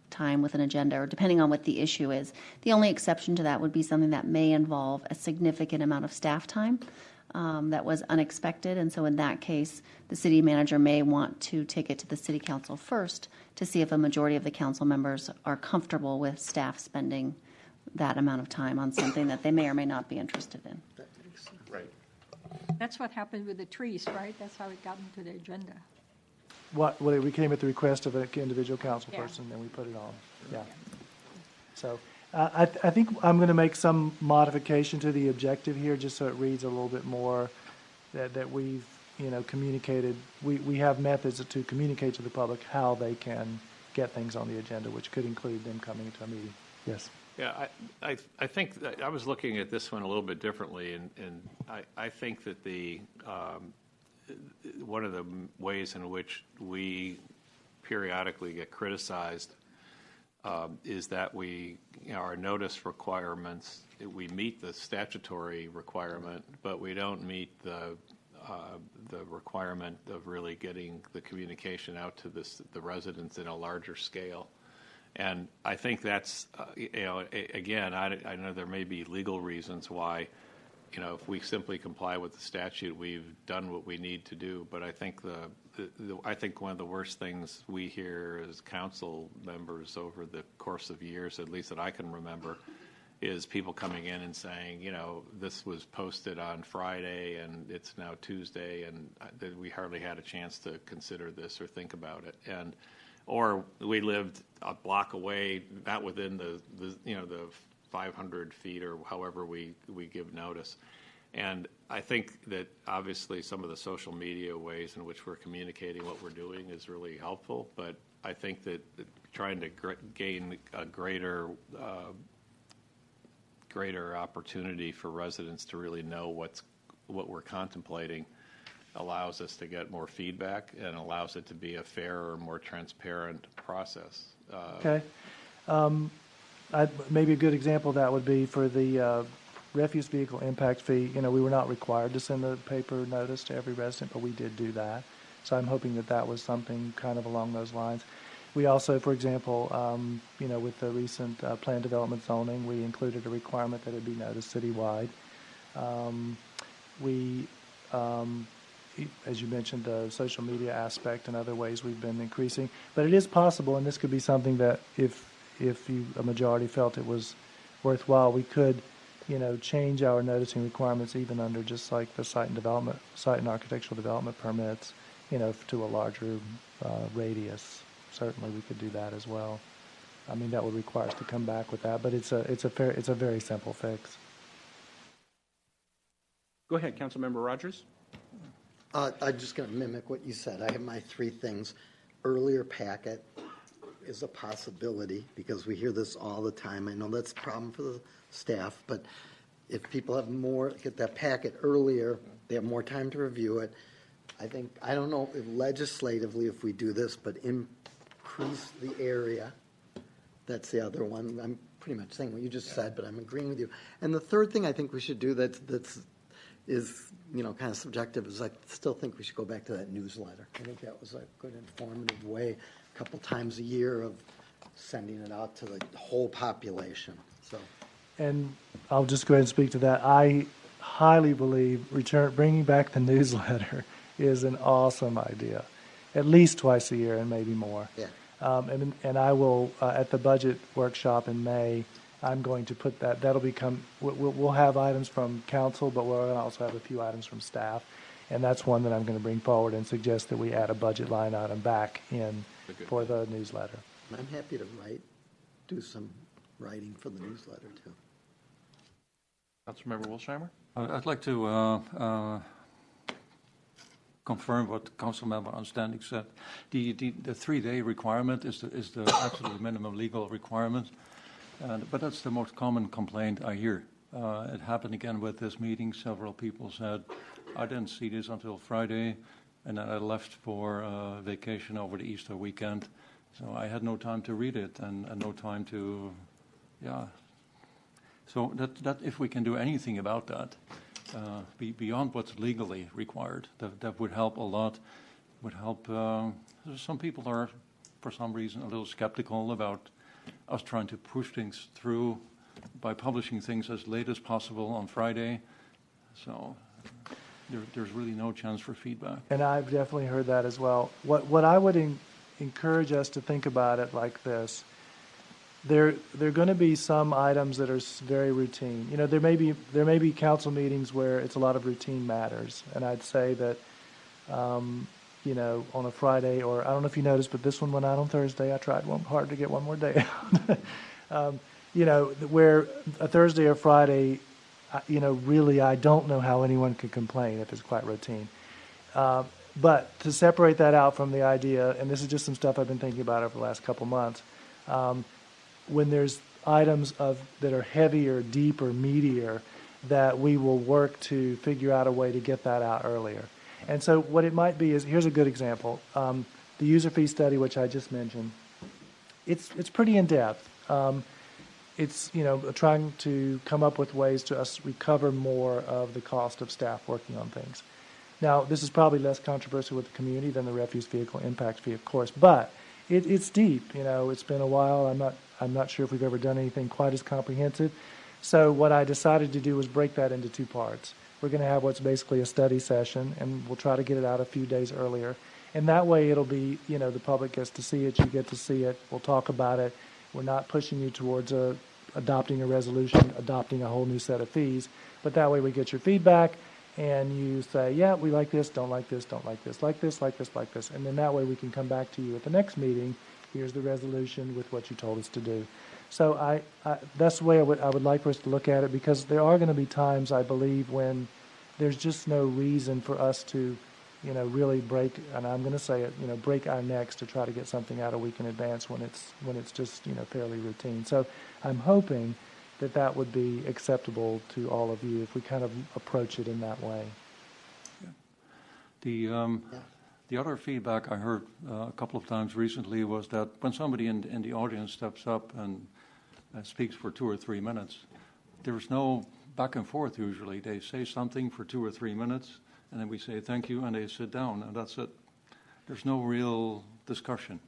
time with an agenda or depending on what the issue is. The only exception to that would be something that may involve a significant amount of staff time that was unexpected. And so in that case, the city manager may want to take it to the city council first to see if a majority of the council members are comfortable with staff spending that amount of time on something that they may or may not be interested in. Right. That's what happened with the trees, right? That's how it got into the agenda. We came at the request of an individual council Yeah. person, and we put it on. Yeah. So I think I'm going to make some modification to the objective here, just so it reads a little bit more that we've communicated. We have methods to communicate to the public how they can get things on the agenda, which could include them coming to a meeting. Yes. Yeah, I think that I was looking at this one a little bit differently, and I think that one of the ways in which we periodically get criticized is that our notice requirements, we meet the statutory requirement, but we don't meet the requirement of really getting the communication out to the residents in a larger scale. And I think that's, again, I know there may be legal reasons why, if we simply comply with the statute, we've done what we need to do. But I think I think one of the worst things we hear as council members over the course of years, at least that I can remember, is people coming in and saying, this was posted on Friday and it's now Tuesday, and we hardly had a chance to consider this or think about it. Or we lived a block away, not within the 500 feet or however we give notice. And I think that obviously some of the social media ways in which we're communicating what we're doing is really helpful, but I think that trying to gain a greater opportunity for residents to really know what we're contemplating allows us to get more feedback and allows it to be a fairer, more transparent process. Okay. Maybe a good example of that would be for the refuse vehicle impact fee. You know, we were not required to send a paper notice to every resident, but we did do that. So I'm hoping that that was something kind of along those lines. We also, for example, you know, with the recent plan development zoning, we included a requirement that it be noticed citywide. As you mentioned, the social media aspect and other ways we've been increasing. But it is possible, and this could be something that if a majority felt it was worthwhile, we could, you know, change our noticing requirements even under just like the site and architectural development permits, you know, to a larger radius. Certainly, we could do that as well. I mean, that would require us to come back with that, but it's a very simple fix. Go ahead, Councilmember Rogers. I'm just going to mimic what you said. I have my three things. Earlier packet is a possibility because we hear this all the time. I know that's a problem for the staff, but if people have get that packet earlier, they have more time to review it. I don't know if legislatively if we do this, but increase the area. That's the other one. I'm pretty much saying what you just said, but I'm agreeing with you. And the third thing I think we should do is, you know, kind of subjective, is I still think we should go back to that newsletter. I think that was a good informative way, a couple times a year of sending it out to the whole population. So, And I'll just go ahead and speak to that. I highly believe bringing back the newsletter is an awesome idea, at least twice a year and maybe more. yeah. And I will, at the budget workshop in May, I'm going to put that'll become, we'll have items from council, but we'll also have a few items from staff. And that's one that I'm going to bring forward and suggest that we add a budget line item back in for the newsletter. I'm happy to do some writing for the newsletter too. Councilmember Wilsheimer? I'd like to confirm what Councilmember Anständig said. The 3-day requirement is the absolute minimum legal requirement. But that's the most common complaint I hear. It happened again with this meeting. Several people said, I didn't see this until Friday, and then I left for vacation over the Easter weekend. So I had no time to read it and no time to, So that if we can do anything about that, beyond what's legally required, that would help a lot. Would help. Some people are, for some reason, a little skeptical about us trying to push things through by publishing things as late as possible on Friday. So there's really no chance for feedback. And I've definitely heard that as well. What I would encourage us to think about it like this. There are going to be some items that are very routine. You know, there may be council meetings where it's a lot of routine matters, and I'd say that, you know, on a Friday, or I don't know if you noticed, but this one went out on Thursday. I tried hard to get one more day out. You know, where a Thursday or Friday, you know, really I don't know how anyone could complain if it's quite routine. But to separate that out from the idea, and this is just some stuff I've been thinking about over the last couple months, when there's items that are heavier, deeper, meatier, that we will work to figure out a way to get that out earlier. And so what it might be is, here's a good example. The user fee study, which I just mentioned, it's pretty in-depth. It's, you know, trying to come up with ways to us recover more of the cost of staff working on things. Now, this is probably less controversial with the community than the refuse vehicle impact fee, of course, but it's deep. You know, it's been a while. I'm not sure if we've ever done anything quite as comprehensive. So what I decided to do was break that into two parts. We're going to have what's basically a study session, and we'll try to get it out a few days earlier. And that way it'll be, you know, the public gets to see it, you get to see it, we'll talk about it. We're not pushing you towards adopting a resolution, adopting a whole new set of fees, but that way we get your feedback, and you say, yeah, we like this, don't like this, don't like this, like this, like this, like this. And then that way we can come back to you at the next meeting. Here's the resolution with what you told us to do. So that's the way I would like for us to look at it, because there are going to be times, I believe, when there's just no reason for us to, really break, and I'm going to say it, break our necks to try to get something out a week in advance when it's just, fairly routine. So I'm hoping that would be acceptable to all of you if we kind of approach it in that way. The other feedback I heard a couple of times recently was that when somebody in the audience steps up and speaks for 2 or 3 minutes, there's no back and forth usually. They say something for 2 or 3 minutes, and then we say thank you, and they sit down, and that's it. There's no real discussion.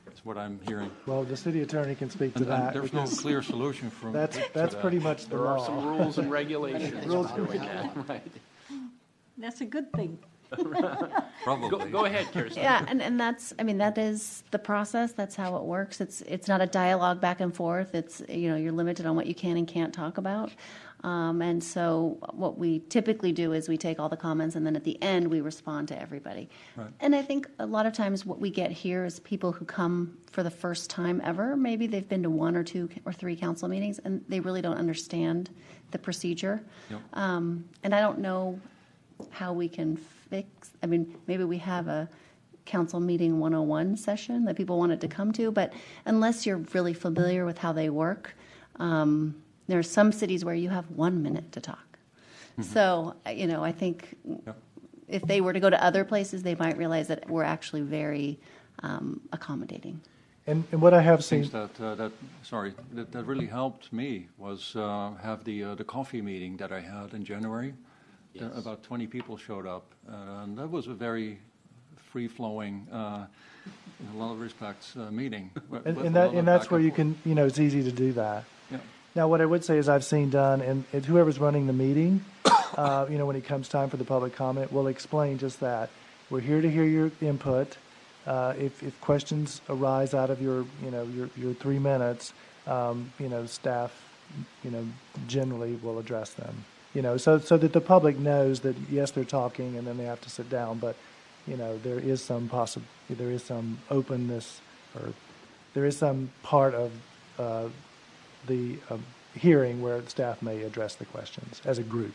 That's what I'm hearing. Well, the city attorney can speak to And that. there's no because clear solution from That's to that. pretty much the There law. are some rules and regulations for doing that, right? That's a good thing. Probably. Go ahead, Kirsten. Yeah, and that's, that is the process. That's how it works. It's not a dialogue back and forth. It's, you're limited on what you can and can't talk about. And so what we typically do is we take all the comments, and then at the end, we respond to everybody. Right. And I think a lot of times what we get here is people who come for the first time ever. Maybe they've been to 1 or 2 or 3 council meetings, and they really don't understand the procedure. Yep. And I don't know how we can fix, maybe we have a council meeting 101 session that people wanted to come to, but unless you're really familiar with how they work, there are some cities where you have 1 minute to talk. So, I think if they were to go to other places, they might realize that we're actually very accommodating. And what I have seen, Things that really helped me was have the coffee meeting that I had in January. Yes. About 20 people showed up, and that was a very free-flowing, in a lot of respects, meeting. and that's where you can, it's easy to do that. Yeah. Now, what I would say is I've seen done, and whoever's running the meeting, when it comes time for the public comment, will explain just that. We're here to hear your input. If questions arise out of your 3 minutes, staff, generally will address them. So that the public knows that yes, they're talking, and then they have to sit down. But there is some openness, or there is some part of the hearing where staff may address the questions as a group.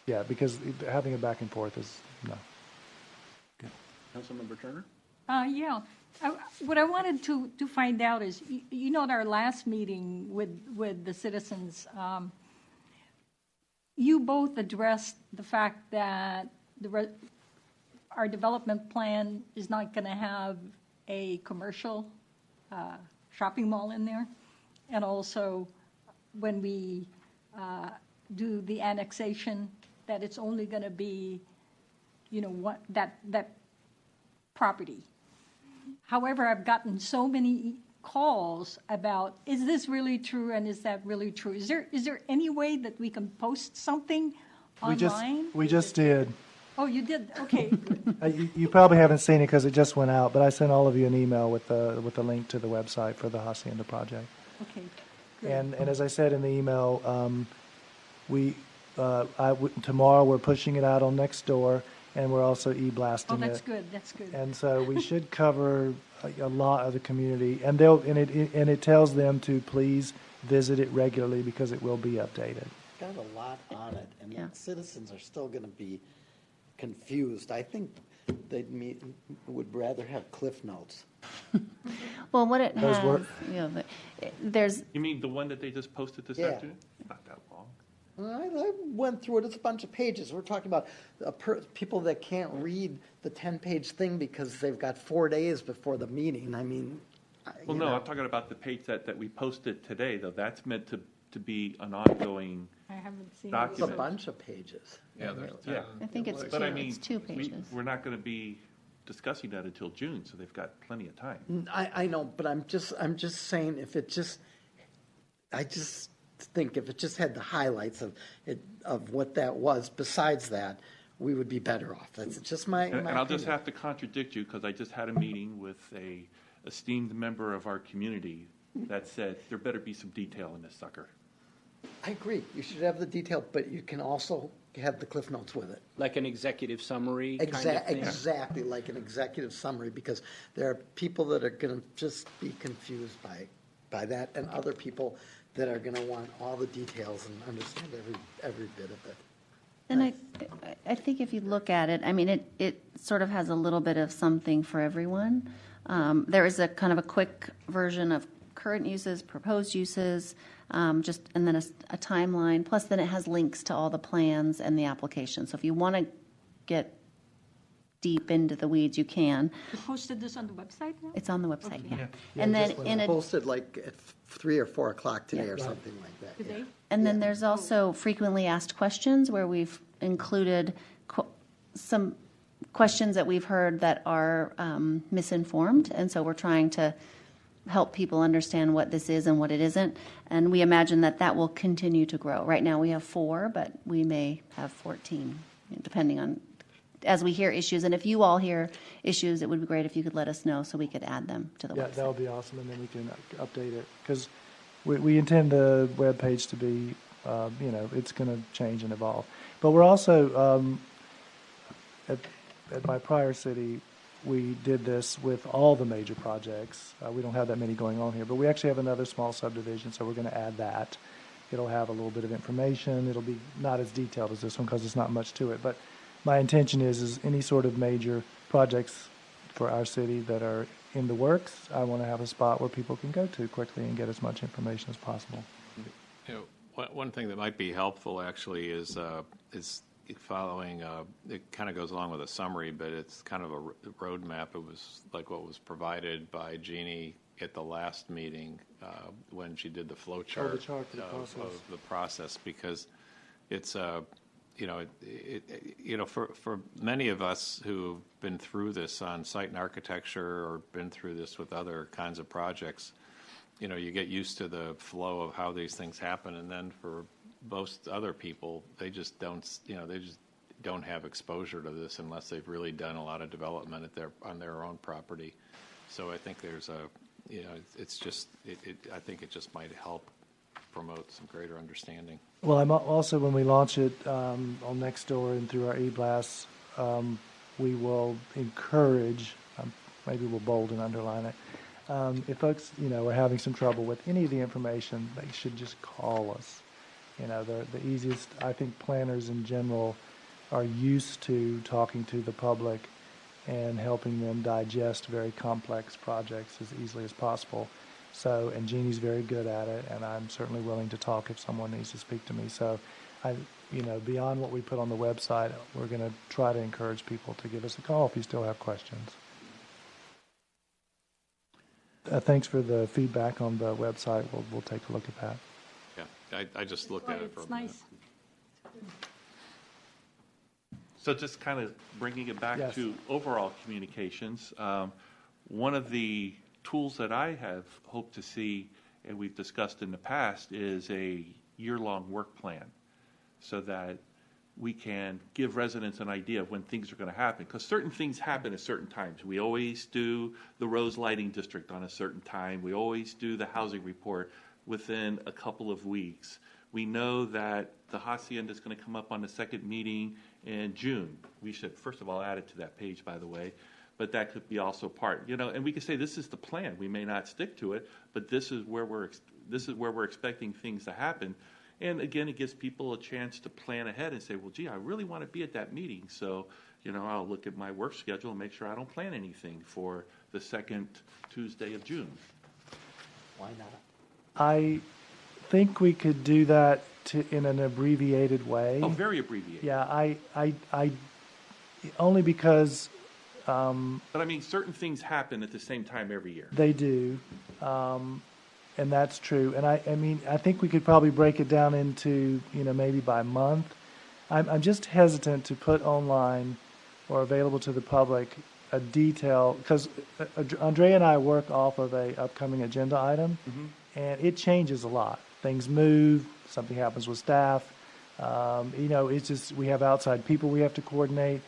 Yeah, because having a back and forth is no. Okay. Councilmember Turner? Yeah. What I wanted to find out is, at our last meeting with the citizens, you both addressed the fact that our development plan is not going to have a commercial shopping mall in there. And also, when we do the annexation, that it's only going to be, that property. However, I've gotten so many calls about, is this really true, and is that really true? Is there any way that we can post something online? We just did. Oh, you did? Okay. You probably haven't seen it because it just went out, but I sent all of you an email with the link to the website for the Hacienda project. Okay. Good. And as I said in the email, tomorrow we're pushing it out on Nextdoor, and we're also e-blasting it. Oh, that's good. That's good. And so we should cover a lot of the community, and it tells them to please visit it regularly because it will be updated. Got a lot on it, and Yeah. citizens are still going to be confused. I think would rather have Cliff Notes. Well, what it Those has, were- there's, You mean the one that they just posted this Yeah. afternoon? Not that long. I went through it. It's a bunch of pages. We're talking about people that can't read the 10-page thing because they've got 4 days before the meeting. I mean, Well, no, I'm talking about the page that we posted today, though. That's meant to be an ongoing I haven't seen it's a document. bunch of pages. Yeah, there's Yeah. I think it's But I mean, 2 pages. we're not going to be discussing that until June, so they've got plenty of time. I know, but I'm just saying I just think if it just had the highlights of what that was. Besides that, we would be better off. That's just my And I'll just opinion. have to contradict you because I just had a meeting with a esteemed member of our community that said there better be some detail in this sucker. I agree. You should have the detail, but you can also have the Cliff Notes with it. Like an executive summary kind of thing? Exactly, like an executive summary, because there are people that are going to just be confused by that, and other people that are going to want all the details and understand every bit of it. And I think if you look at it, I mean, it sort of has a little bit of something for everyone. There is a kind of a quick version of current uses, proposed uses, and then a timeline. Plus, then it has links to all the plans and the application. So if you want to get deep into the weeds, you can. You posted this on the website now? It's on the website, Okay. yeah. And then Posted like at 3 or 4 o'clock today or something like that. Today? And then there's also frequently asked questions where we've included some questions that we've heard that are misinformed. And so we're trying to help people understand what this is and what it isn't. And we imagine that that will continue to grow. Right now we have 4, but we may have 14, depending on, as we hear issues. And if you all hear issues, it would be great if you could let us know so we could add them to the Yeah, website. that would be awesome, and then we can update it. Because we intend the webpage to be, it's going to change and evolve. But we're also, at my prior city, we did this with all the major projects. We don't have that many going on here, but we actually have another small subdivision, so we're going to add that. It'll have a little bit of information. It'll be not as detailed as this one because it's not much to it. But my intention is any sort of major projects for our city that are in the works, I want to have a spot where people can go to quickly and get as much information as possible. One thing that might be helpful actually is following, it kind of goes along with a summary, but it's kind of a roadmap. It was like what was provided by Jeannie at the last meeting when she did the flow chart, chart for the process. of the process, because it's for many of us who've been through this on site and architecture or been through this with other kinds of projects, you get used to the flow of how these things happen, and then for most other people, they just don't have exposure to this unless they've really done a lot of development on their own property. So I think there's I think it just might help promote some greater understanding. Well, I'm also, when we launch it on Nextdoor and through our e-blasts, we will encourage, maybe we'll bold and underline it, if folks, are having some trouble with any of the information, they should just call us. The easiest, I think planners in general are used to talking to the public and helping them digest very complex projects as easily as possible. So, and Jeannie's very good at it, and I'm certainly willing to talk if someone needs to speak to me. So, beyond what we put on the website, we're going to try to encourage people to give us a call if you still have questions. Thanks for the feedback on the website. We'll take a look at that. Yeah, I just looked at it for It's a minute. nice. So just kind of bringing it back Yes. to overall communications, one of the tools that I have hoped to see, and we've discussed in the past, is a year-long work plan so that we can give residents an idea of when things are going to happen. Because certain things happen at certain times. We always do the Rose Lighting District on a certain time. We always do the housing report within a couple of weeks. We know that the hacienda is going to come up on the second meeting in June. We should, first of all, add it to that page, by the way. But that could be also part, and we could say this is the plan. We may not stick to it, but this is where we're expecting things to happen. And again, it gives people a chance to plan ahead and say, well, gee, I really want to be at that meeting. So, I'll look at my work schedule and make sure I don't plan anything for the second Tuesday of June. Why not? I think we could do that in an abbreviated way. Oh, very abbreviated. Yeah, I only because But I mean, certain things happen at the same time every year. they do, and that's true. And I think we could probably break it down into, maybe by month. I'm just hesitant to put online or available to the public a detail, because Andrea and I work off of a upcoming agenda item, and it changes a lot. Things move, something happens with staff. It's just, we have outside people we have to coordinate.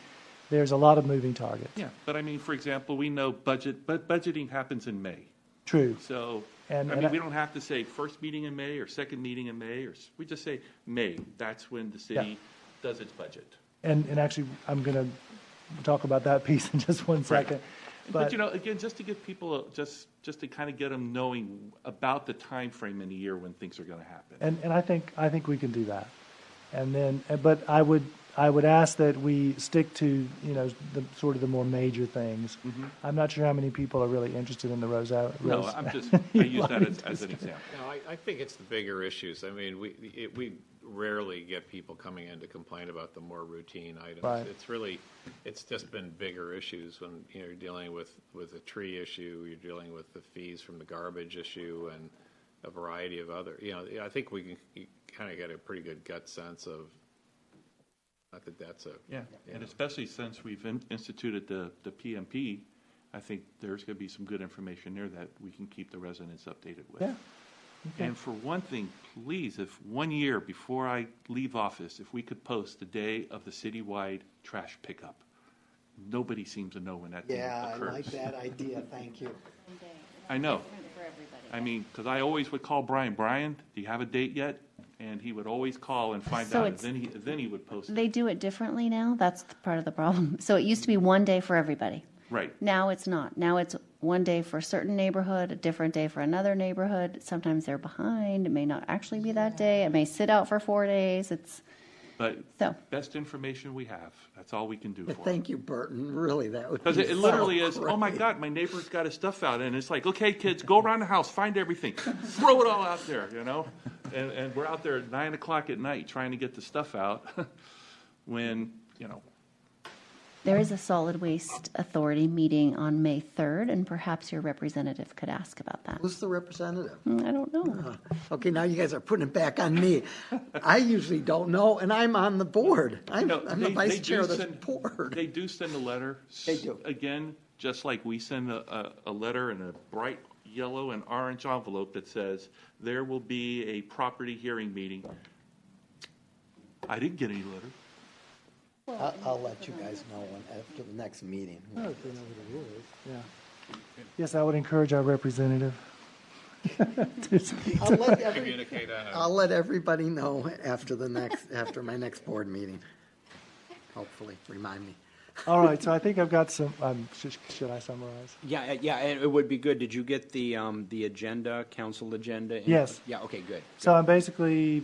There's a lot of moving targets. Yeah, but I mean, for example, we know budgeting happens in May. True. So, And we don't have to say first meeting in May or second meeting in May, we just say May. That's when the city does its budget. And actually, I'm going to talk about that piece in just one second. But again, just to give people, just to kind of get them knowing about the time frame in a year when things are going to happen. And I think we can do that. And then, but I I would ask that we stick to, the sort of the more major things. I'm not sure how many people are really interested in the Rose. No, I use that as an example. No, I think it's the bigger issues. I mean, we rarely get people coming in to complain about the more routine items. Right. It's just been bigger issues when, you're dealing with a tree issue, you're dealing with the fees from the garbage issue, and a variety of other, I think we can kind of get a pretty good gut sense of, not that that's a. Yeah, and especially since we've instituted the PMP, I think there's going to be some good information there that we can keep the residents updated with. Yeah. Okay. And for one thing, please, if 1 year before I leave office, if we could post the day of the citywide trash pickup. Nobody seems to know when that thing Yeah, I occurs. like that idea, thank you. I know. I mean, because I always would call Brian, do you have a date yet? And he would always call and find So out, and it's- then he would post They it. do it differently now. That's part of the problem. So it used to be one day for everybody. Right. Now it's not. Now it's one day for a certain neighborhood, a different day for another neighborhood. Sometimes they're behind. It may not actually be that day. It may sit out for 4 days. But So. best information we have, that's all we can do for But him. thank you, Burton, really, that would be Because it so literally is, oh my great. God, my neighbor's got his stuff out, and it's like, okay, kids, go around the house, find everything, throw it all out there, And we're out there at 9 o'clock at night trying to get the stuff out when, There is a solid waste authority meeting on May 3rd, and perhaps your representative could ask about that. Who's the representative? I don't know. Okay, now you guys are putting it back on me. I usually don't know, and I'm on the board. I'm the vice chair of the board. They do send a letter. They do. Again, just like we send a letter in a bright yellow and orange envelope that says, there will be a property hearing meeting. I didn't get any letter. I'll let you guys know after the next meeting. Oh, if they know what it is, yeah. Yes, I would encourage our representative. I'll let everybody know after my next board meeting. Hopefully, remind me. All right, so I think I've got some, should I summarize? Yeah, and it would be good. Did you get the agenda, council agenda? Yes. Yeah, okay, good. So I'm basically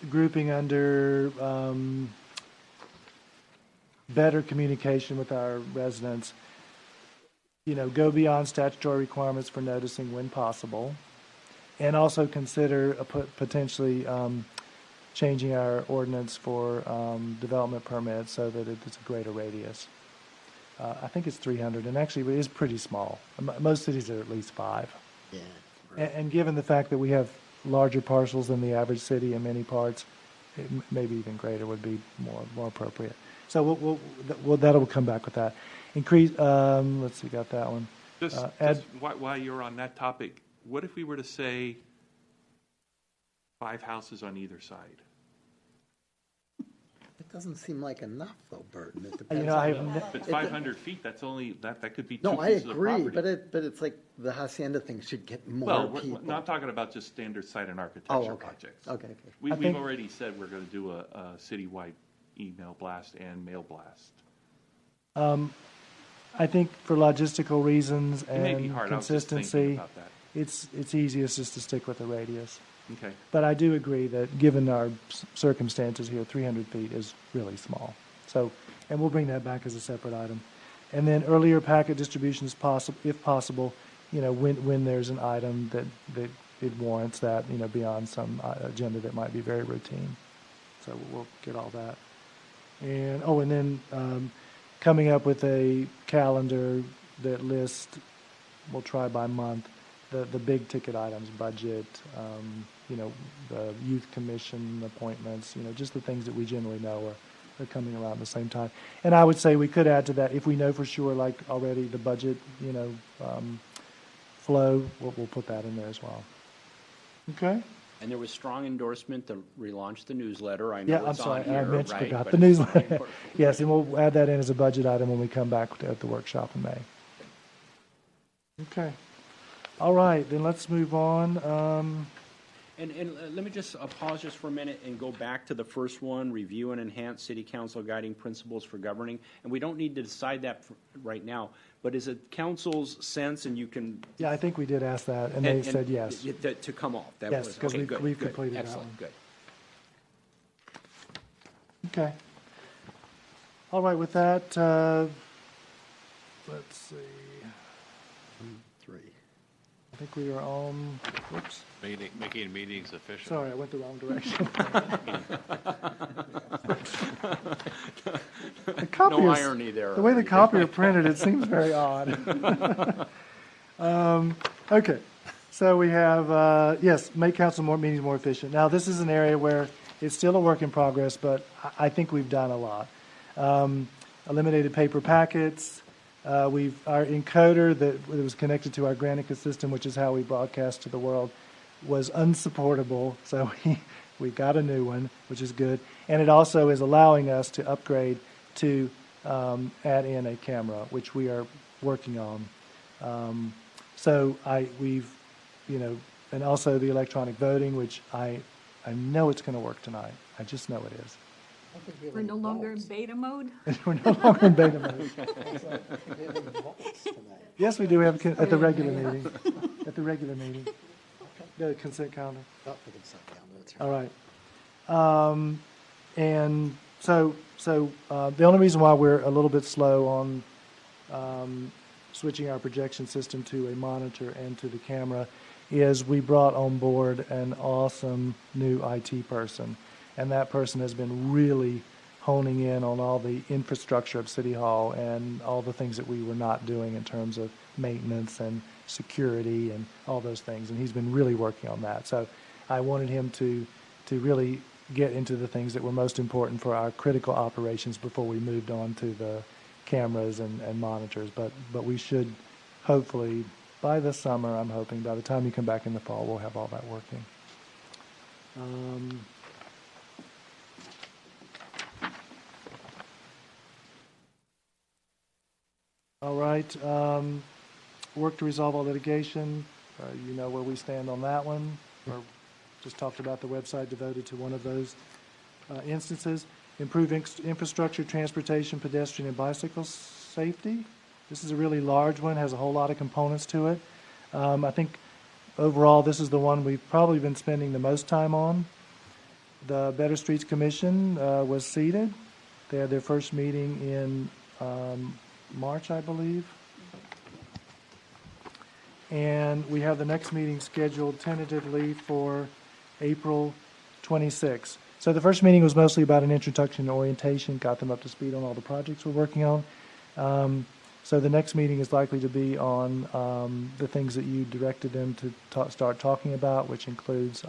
grouping under better communication with our residents. Go beyond statutory requirements for noticing when possible, and also consider potentially changing our ordinance for development permits so that it's a greater radius. I think it's 300, and actually it is pretty small. Most cities are at least 5. Yeah. And given the fact that we have larger parcels than the average city in many parts, maybe even greater would be more appropriate. So that'll come back with that. Increase. Let's see, got that one. Just while you're on that topic, what if we were to say 5 houses on either side? It doesn't seem like enough, though, Burton. It You depends know, on If it's 500 feet, that's only, that could be 2 No, I pieces of agree, property. but it's like the hacienda thing should get more Well, people. no, I'm talking about just standard site and Oh, architecture okay. projects. Okay. We've think- already said we're going to do a citywide email blast and mail blast. I think for logistical reasons It may be and hard, I was just thinking consistency, about that. it's easiest just to stick with the radius. Okay. But I do agree that given our circumstances here, 300 feet is really small. So, and we'll bring that back as a separate item. And then earlier packet distribution is possible, if possible, when there's an item that it warrants that, beyond some agenda that might be very routine. So we'll get all that. And, and then coming up with a calendar that lists, we'll try by month, the big ticket items, budget, the youth commission appointments, just the things that we generally know are coming around at the same time. And I would say we could add to that, if we know for sure, like already the budget, flow, we'll put that in there as well. Okay? And there was strong endorsement to relaunch the newsletter. I Yeah, know I'm it's sorry, on here, I right? forgot but the it's very newsletter. important. Yes, and we'll add that in as a budget item when we come back at the workshop in May. Okay. All right, then let's move on. And let me just pause just for a minute and go back to the first one, review and enhance city council guiding principles for governing. And we don't need to decide that right now, but is it council's sense, and you can... Yeah, I think we did ask that, and they said yes. To come off. That Yes, was- 'cause okay, we've good, completed that excellent, one. good. Okay. All right, with that, let's see. 3. I think we are on, whoops, Making meetings official. sorry, I went the wrong direction. The copy No is- irony there. The way the copier printed, it seems very odd. Okay, so we have, yes, make council meetings more efficient. Now, this is an area where it's still a work in progress, but I think we've done a lot. Eliminated paper packets. Our encoder that was connected to our Granica system, which is how we broadcast to the world, was unsupportable. So we got a new one, which is good. And it also is allowing us to upgrade to add in a camera, which we are working on. So and also the electronic voting, which I know it's going to work tonight. I just know it is. We're no longer in beta mode? We're no longer in beta mode. Yes, we do. We have at the regular meeting. At the regular meeting. The consent calendar. All right. And so the only reason why we're a little bit slow on switching our projection system to a monitor and to the camera is we brought on board an awesome new IT person. And that person has been really honing in on all the infrastructure of City Hall and all the things that we were not doing in terms of maintenance and security and all those things. And he's been really working on that. So I wanted him to really get into the things that were most important for our critical operations before we moved on to the cameras and monitors. But we should hopefully, by the summer, I'm hoping, by the time you come back in the fall, we'll have all that working. All right. Work to resolve all litigation. You know where we stand on that one. Or just talked about the website devoted to one of those instances. Improve infrastructure, transportation, pedestrian, and bicycle safety. This is a really large one, has a whole lot of components to it. I think overall this is the one we've probably been spending the most time on. The Better Streets Commission was seated. They had their first meeting in March, I believe. And we have the next meeting scheduled tentatively for April 26th. So the first meeting was mostly about an introduction and orientation, got them up to speed on all the projects we're working on. So the next meeting is likely to be on the things that you directed them to start talking about, which includes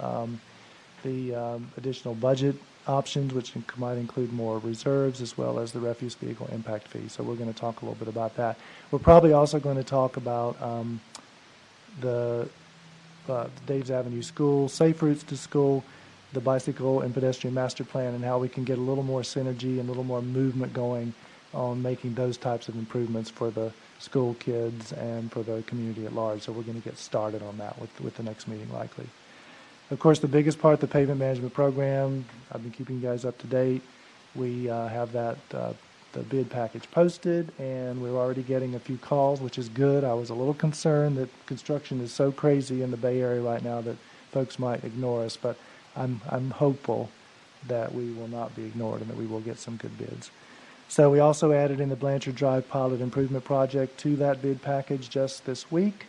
the additional budget options, which might include more reserves, as well as the refuse vehicle impact fee. So we're going to talk a little bit about that. We're probably also going to talk about the Dave's Avenue School, Safe Routes to School, the bicycle and pedestrian master plan, and how we can get a little more synergy and a little more movement going on making those types of improvements for the school kids and for the community at large. So we're going to get started on that with the next meeting likely. Of course, the biggest part, the pavement management program, I've been keeping you guys up to date. We have that the bid package posted, and we're already getting a few calls, which is good. I was a little concerned that construction is so crazy in the Bay Area right now that folks might ignore us, but I'm hopeful that we will not be ignored and that we will get some good bids. So we also added in the Blanchard Drive Pilot Improvement Project to that bid package just this week.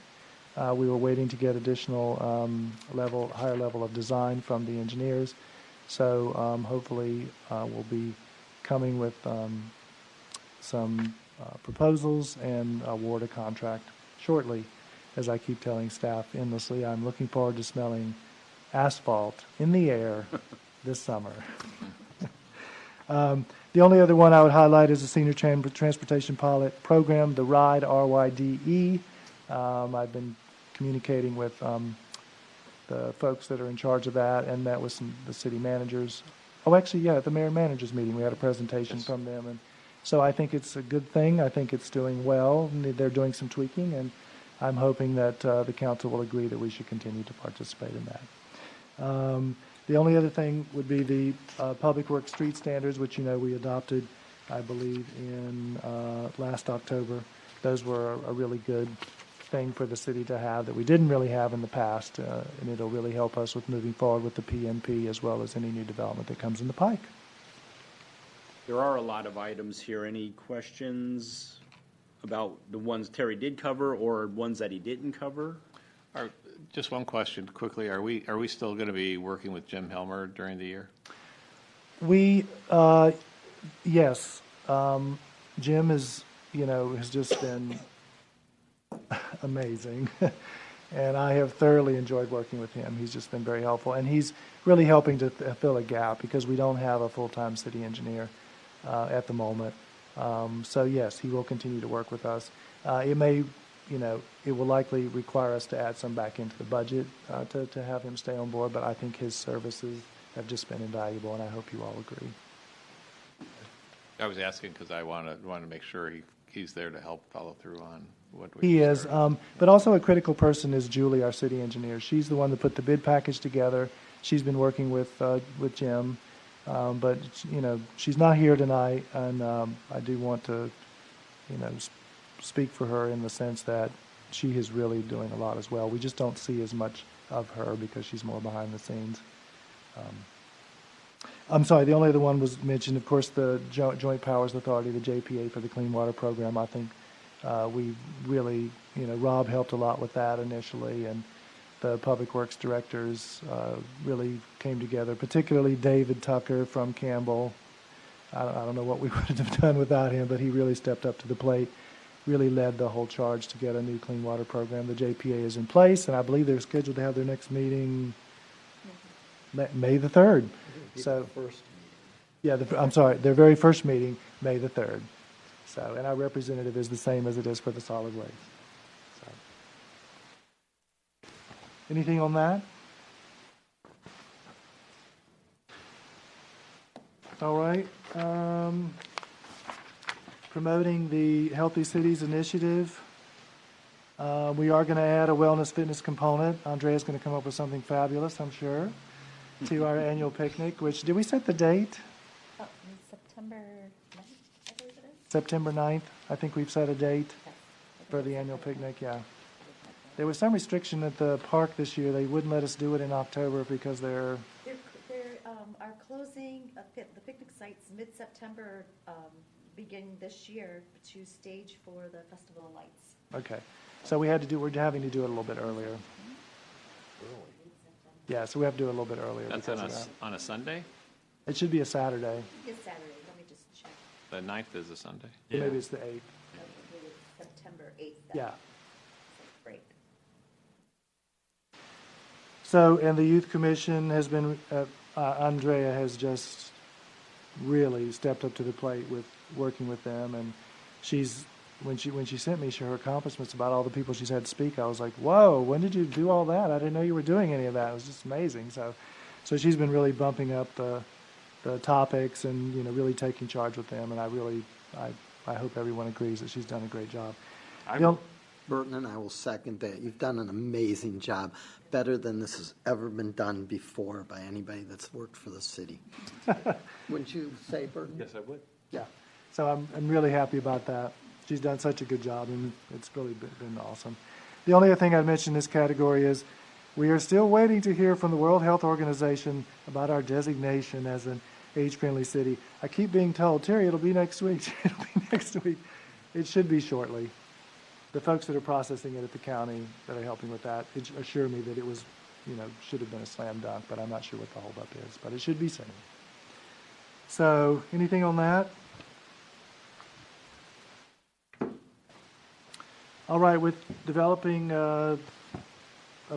We were waiting to get additional higher level of design from the engineers. So hopefully we'll be coming with some proposals and award a contract shortly. As I keep telling staff endlessly, I'm looking forward to smelling asphalt in the air this summer. The only other one I would highlight is the Senior Transportation Pilot Program, the RIDE, RYDE. I've been communicating with the folks that are in charge of that and met with the city managers. Oh, actually, yeah, at the mayor and managers meeting, we had a presentation from them. And so I think it's a good thing. I think it's doing well. They're doing some tweaking, and I'm hoping that the council will agree that we should continue to participate in that. The only other thing would be the Public Works Street Standards, which, we adopted, I believe, in last October. Those were a really good thing for the city to have that we didn't really have in the past, and it'll really help us with moving forward with the PMP as well as any new development that comes in the pike. There are a lot of items here. Any questions about the ones Terry did cover or ones that he didn't cover? Just one question quickly. Are we still going to be working with Jim Helmer during the year? We, yes, Jim is, has just been amazing. And I have thoroughly enjoyed working with him. He's just been very helpful. And he's really helping to fill a gap because we don't have a full-time city engineer at the moment. So yes, he will continue to work with us. It may, it will likely require us to add some back into the budget to have him stay on board, but I think his services have just been invaluable, and I hope you all agree. I was asking because I want to make sure he's there to help follow through on what we He is, started. but also a critical person is Julie, our city engineer. She's the one that put the bid package together. She's been working with Jim, but she's not here tonight, and I do want to, speak for her in the sense that she is really doing a lot as well. We just don't see as much of her because she's more behind the scenes. I'm sorry, the only other one was mentioned, of course, the Joint Powers Authority, the JPA for the Clean Water Program. I think we really, Rob helped a lot with that initially, and the Public Works directors really came together, particularly David Tucker from Campbell. I don't know what we would have done without him, but he really stepped up to the plate, really led the whole charge to get a new clean water program. The JPA is in place, and I believe they're scheduled to have their next meeting May the 3rd. So, yeah, I'm sorry, their very first meeting, May the 3rd. So, and our representative is the same as it is for the solid waste. So. Anything on that? All right. Promoting the Healthy Cities Initiative. We are going to add a wellness fitness component. Andrea's going to come up with something fabulous, I'm sure, to our annual picnic, which, did we set the date? September 9th, I believe it is. September 9th. I think we've set a date for the annual picnic, yeah. There was some restriction at the park this year. They wouldn't let us do it in October because they're Are closing the picnic sites mid-September, beginning this year to stage for the Festival of Lights. okay. So we're having to do it a little bit earlier. Yeah, so we have to do it a little bit earlier. That's because of that. on a Sunday? It should be a Saturday. It's Saturday, let me just check. The 9th is a Sunday. Maybe it's the 8th. Maybe it's September 8th. Yeah. Great. So, and the Youth Commission has been, Andrea has just really stepped up to the plate with working with them, and when she sent me her accomplishments about all the people she's had speak, I was like, whoa, when did you do all that? I didn't know you were doing any of that. It was just amazing. So she's been really bumping up the topics and, really taking charge with them, and I hope everyone agrees that she's done a great job. Burton and I will second that. You've done an amazing job, better than this has ever been done before by anybody that's worked for the city. Wouldn't you say, Burton? Yes, I would. Yeah. So I'm really happy about that. She's done such a good job, and it's really been awesome. The only other thing I'd mention in this category is we are still waiting to hear from the World Health Organization about our designation as an age-friendly city. I keep being told, Terry, it'll be next week. It'll be next week. It should be shortly. The folks that are processing it at the county that are helping with that assure me that it was, should have been a slam dunk, but I'm not sure what the holdup is. But it should be soon. So, anything on that? All right, with developing a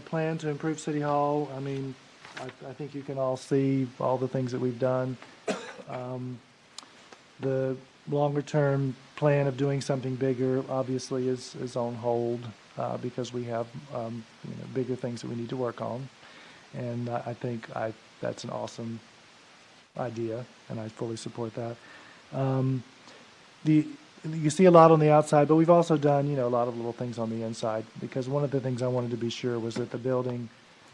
plan to improve City Hall, I think you can all see all the things that we've done. The longer-term plan of doing something bigger obviously is on hold because we have bigger things that we need to work on. And I think that's an awesome idea, and I fully support that. You see a lot on the outside, but we've also done, a lot of little things on the inside, because one of the things I wanted to be sure was that the building,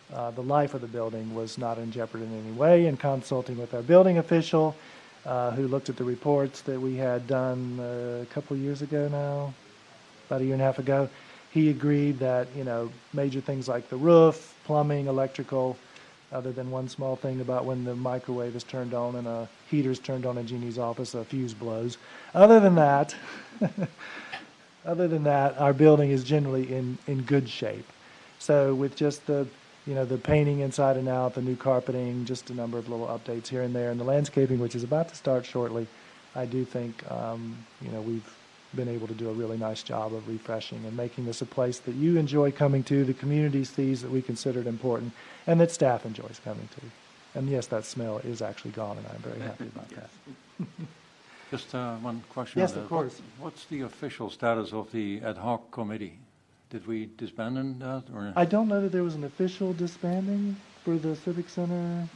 the life of the building was not in jeopardy in any way. And consulting with our building official, who looked at the reports that we had done a couple of years ago now, about a year and a half ago, he agreed that, major things like the roof, plumbing, electrical, other than one small thing about when the microwave is turned on and a heater's turned on in Jeannie's office, a fuse blows. Other than that, our building is generally in good shape. So with just the painting inside and out, the new carpeting, just a number of little updates here and there, and the landscaping, which is about to start shortly, I do think, we've been able to do a really nice job of refreshing and making this a place that you enjoy coming to, the community sees that we considered important, and that staff enjoys coming to. And yes, that smell is actually gone, and I'm very happy about that. Just one question. Yes, on that. of course. What's the official status of the ad hoc committee? Did we disband that, or? I don't know that there was an official disbanding for the Civic Center.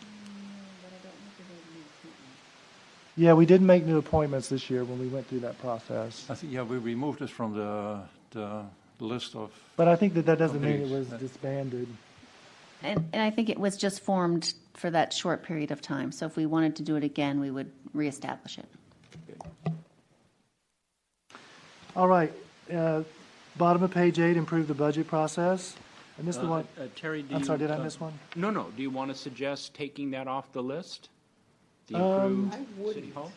Yeah, we didn't make new appointments this year when we went through that process. I think, yeah, we removed it from the list of. But I think that doesn't mean it was committees. disbanded. And I think it was just formed for that short period of time. So if we wanted to do it again, we would reestablish it. All right, bottom of page 8, improve the budget process. I missed the one. Terry, do you? I'm sorry, did I miss one? No. Do you want to suggest taking that off the list? The Um, improved City Hall?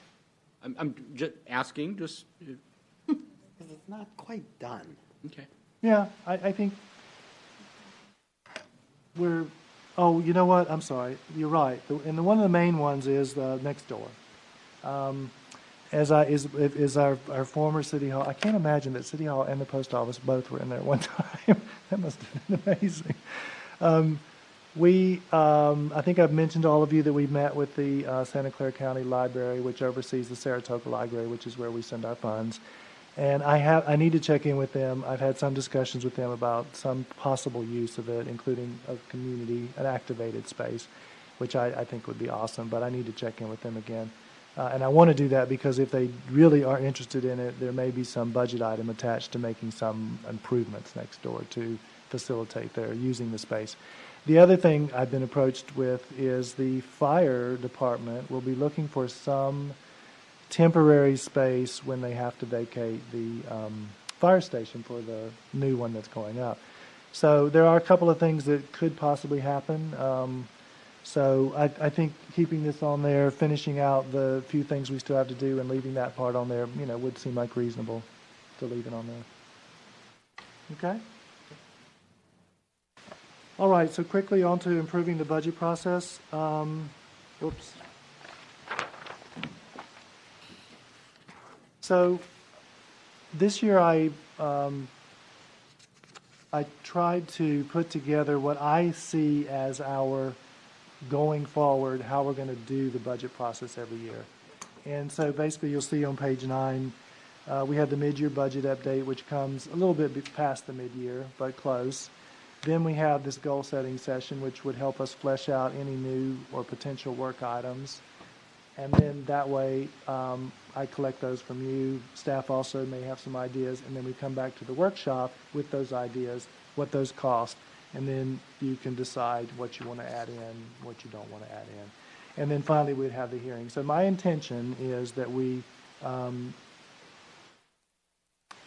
I'm just asking, just, Because it's not quite done. okay. Yeah, I think oh, you know what? I'm sorry. You're right. And one of the main ones is next door. Is our former City Hall. I can't imagine that City Hall and the post office both were in there at one time. That must have been amazing. I think I've mentioned to all of you that we met with the Santa Clara County Library, which oversees the Saratoga Library, which is where we send our funds. And I need to check in with them. I've had some discussions with them about some possible use of it, including an activated space, which I think would be awesome. But I need to check in with them again. And I want to do that because if they really are interested in it, there may be some budget item attached to making some improvements next door to facilitate their using the space. The other thing I've been approached with is the fire department will be looking for some temporary space when they have to vacate the fire station for the new one that's going up. So there are a couple of things that could possibly happen. So I think keeping this on there, finishing out the few things we still have to do and leaving that part on there, would seem like reasonable to leave it on there. Okay? All right, so quickly on to improving the budget process. Whoops. So this year I tried to put together what I see as our going forward, how we're going to do the budget process every year. And so basically you'll see on page 9, we have the mid-year budget update, which comes a little bit past the mid-year, but close. Then we have this goal-setting session, which would help us flesh out any new or potential work items. And then that way, I collect those from you. Staff also may have some ideas, and then we come back to the workshop with those ideas, what those cost, and then you can decide what you want to add in, what you don't want to add in. And then finally, we'd have the hearing. So my intention is that we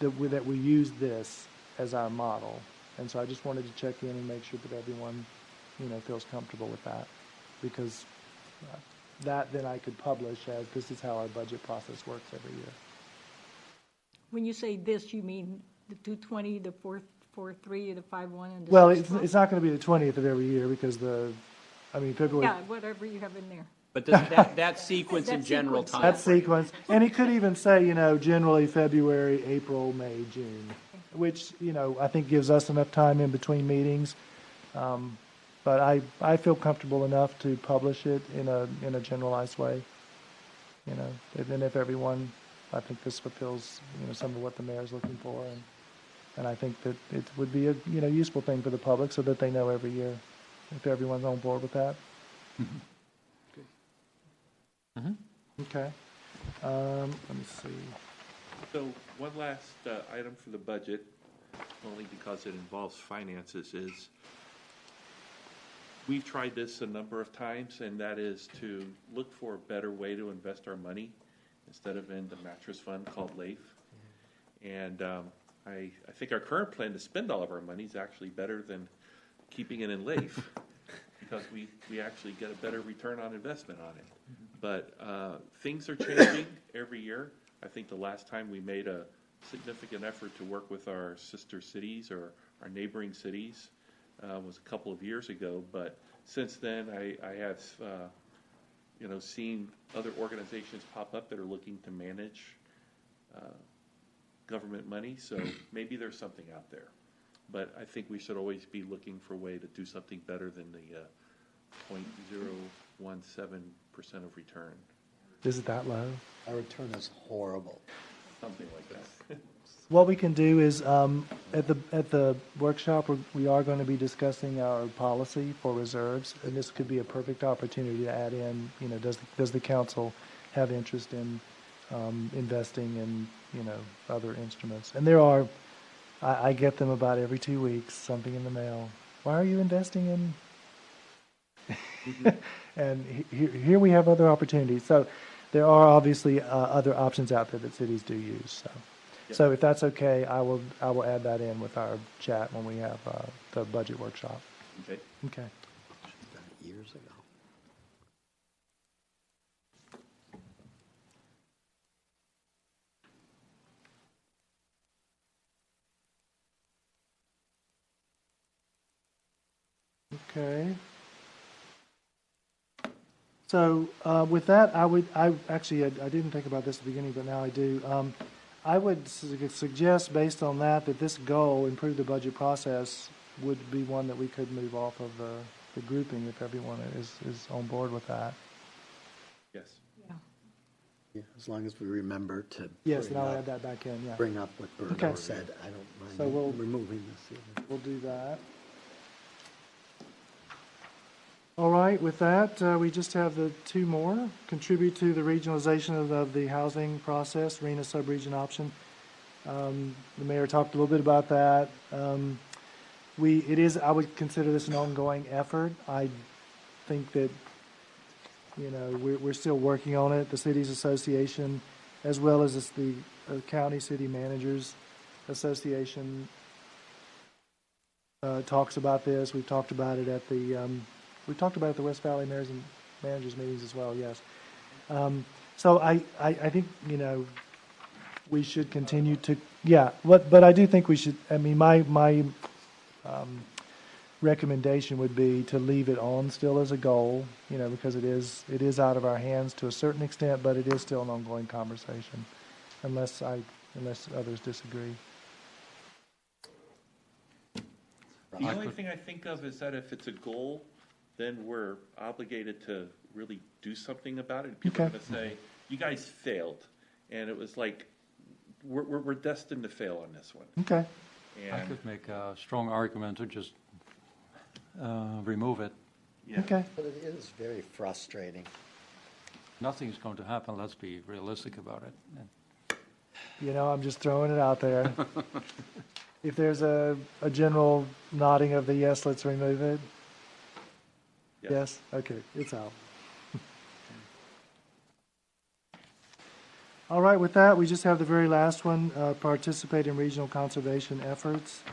use this as our model. And so I just wanted to check in and make sure that everyone, feels comfortable with that, because that then I could publish as this is how our budget process works every year. When you say this, you mean the 220, the 443, the 51, and the Well, 612? it's not going to be the 20th of every year because February. Yeah, whatever you have in there. But that sequence in That general sequence. time. That sequence. And it could even say, generally February, April, May, June, which, I think gives us enough time in between meetings. But I feel comfortable enough to publish it in a generalized way. And then if everyone, I think this fulfills, some of what the mayor's looking for. And I think that it would be a, useful thing for the public so that they know every year if everyone's on board with that. Okay. Let me see. So one last item for the budget, only because it involves finances, is we've tried this a number of times, and that is to look for a better way to invest our money instead of in the mattress fund called LAIF. And I think our current plan to spend all of our money is actually better than keeping it in LAIF. because we actually get a better return on investment on it. But things are changing every year. I think the last time we made a significant effort to work with our sister cities or our neighboring cities was a couple of years ago. But since then, I have seen other organizations pop up that are looking to manage government money. So maybe there's something out there. But I think we should always be looking for a way to do something better than the 0.017% of return. Is it that low? Our return is horrible. Something like that. What we can do is, at the workshop, we are going to be discussing our policy for reserves, and this could be a perfect opportunity to add in, does the council have interest in investing in, other instruments? And there are, I get them about every 2 weeks, something in the mail. Why are you investing in? And here we have other opportunities. So there are obviously other options out there that cities do use. So if that's okay, I will add that in with our chat when we have the budget workshop. Okay. Okay. Years ago. Okay. So with that, I didn't think about this at the beginning, but now I do. I would suggest, based on that this goal, improve the budget process, would be one that we could move off of the grouping if everyone is on board with that. Yes. Yeah, as long as we remember to. Yes, and I'll add that back in, yeah. Bring up what Bernard Okay. said. I don't So mind we'll- removing this either. We'll do that. All right, with that, we just have the two more. Contribute to the regionalization of the housing process, RENA sub-region option. The mayor talked a little bit about that. I would consider this an ongoing effort. I think that, we're still working on it. The Cities Association, as well as the County City Managers Association, talks about this. We've talked about it at the West Valley Mayors and Managers meetings as well. Yes. So I think we should continue to but I do think we should. I mean, my recommendation would be to leave it on still as a goal. Because it is out of our hands to a certain extent, but it is still an ongoing conversation, unless others disagree. The only thing I think of is that if it's a goal, then we're obligated to really do something about it. People are going to say, "You guys failed," and it was like, we're destined to fail on this one. Okay. I could make a strong argument to just remove it. Yeah. Okay. But it is very frustrating. Nothing's going to happen. Let's be realistic about it. I'm just throwing it out there. If there's a general nodding of the yes, let's remove it. Yes? Okay, it's out. All right, with that, we just have the very last one, participate in regional conservation efforts.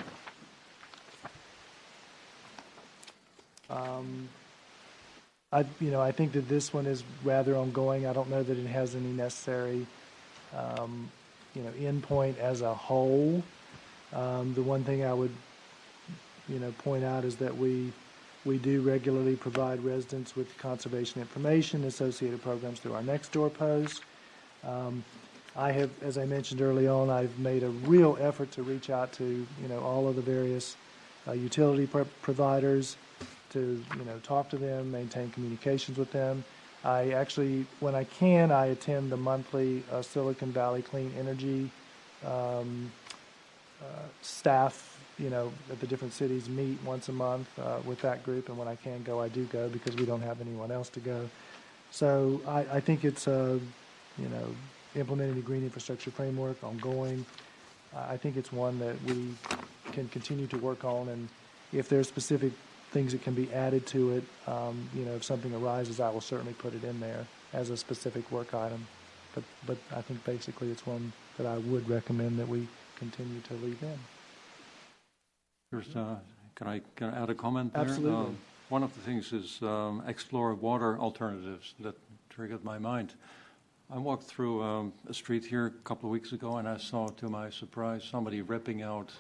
I think that this one is rather ongoing. I don't know that it has any necessary, endpoint as a whole. The one thing I would, point out is that we do regularly provide residents with conservation information, associated programs through our Nextdoor post. I have, as I mentioned early on, I've made a real effort to reach out to, all of the various utility providers to, talk to them, maintain communications with them. I actually, when I can, I attend the monthly Silicon Valley Clean Energy staff, at the different cities meet once a month with that group, and when I can go, I do go because we don't have anyone else to go. So I think it's implementing the green infrastructure framework ongoing. I think it's one that we can continue to work on, and if there's specific things that can be added to it, if something arises, I will certainly put it in there as a specific work item. But I think basically it's one that I would recommend that we continue to leave in. Can I add a comment there? Absolutely. one of the things is explore water alternatives that triggered my mind. I walked through a street here a couple of weeks ago, and I saw, to my surprise, somebody ripping out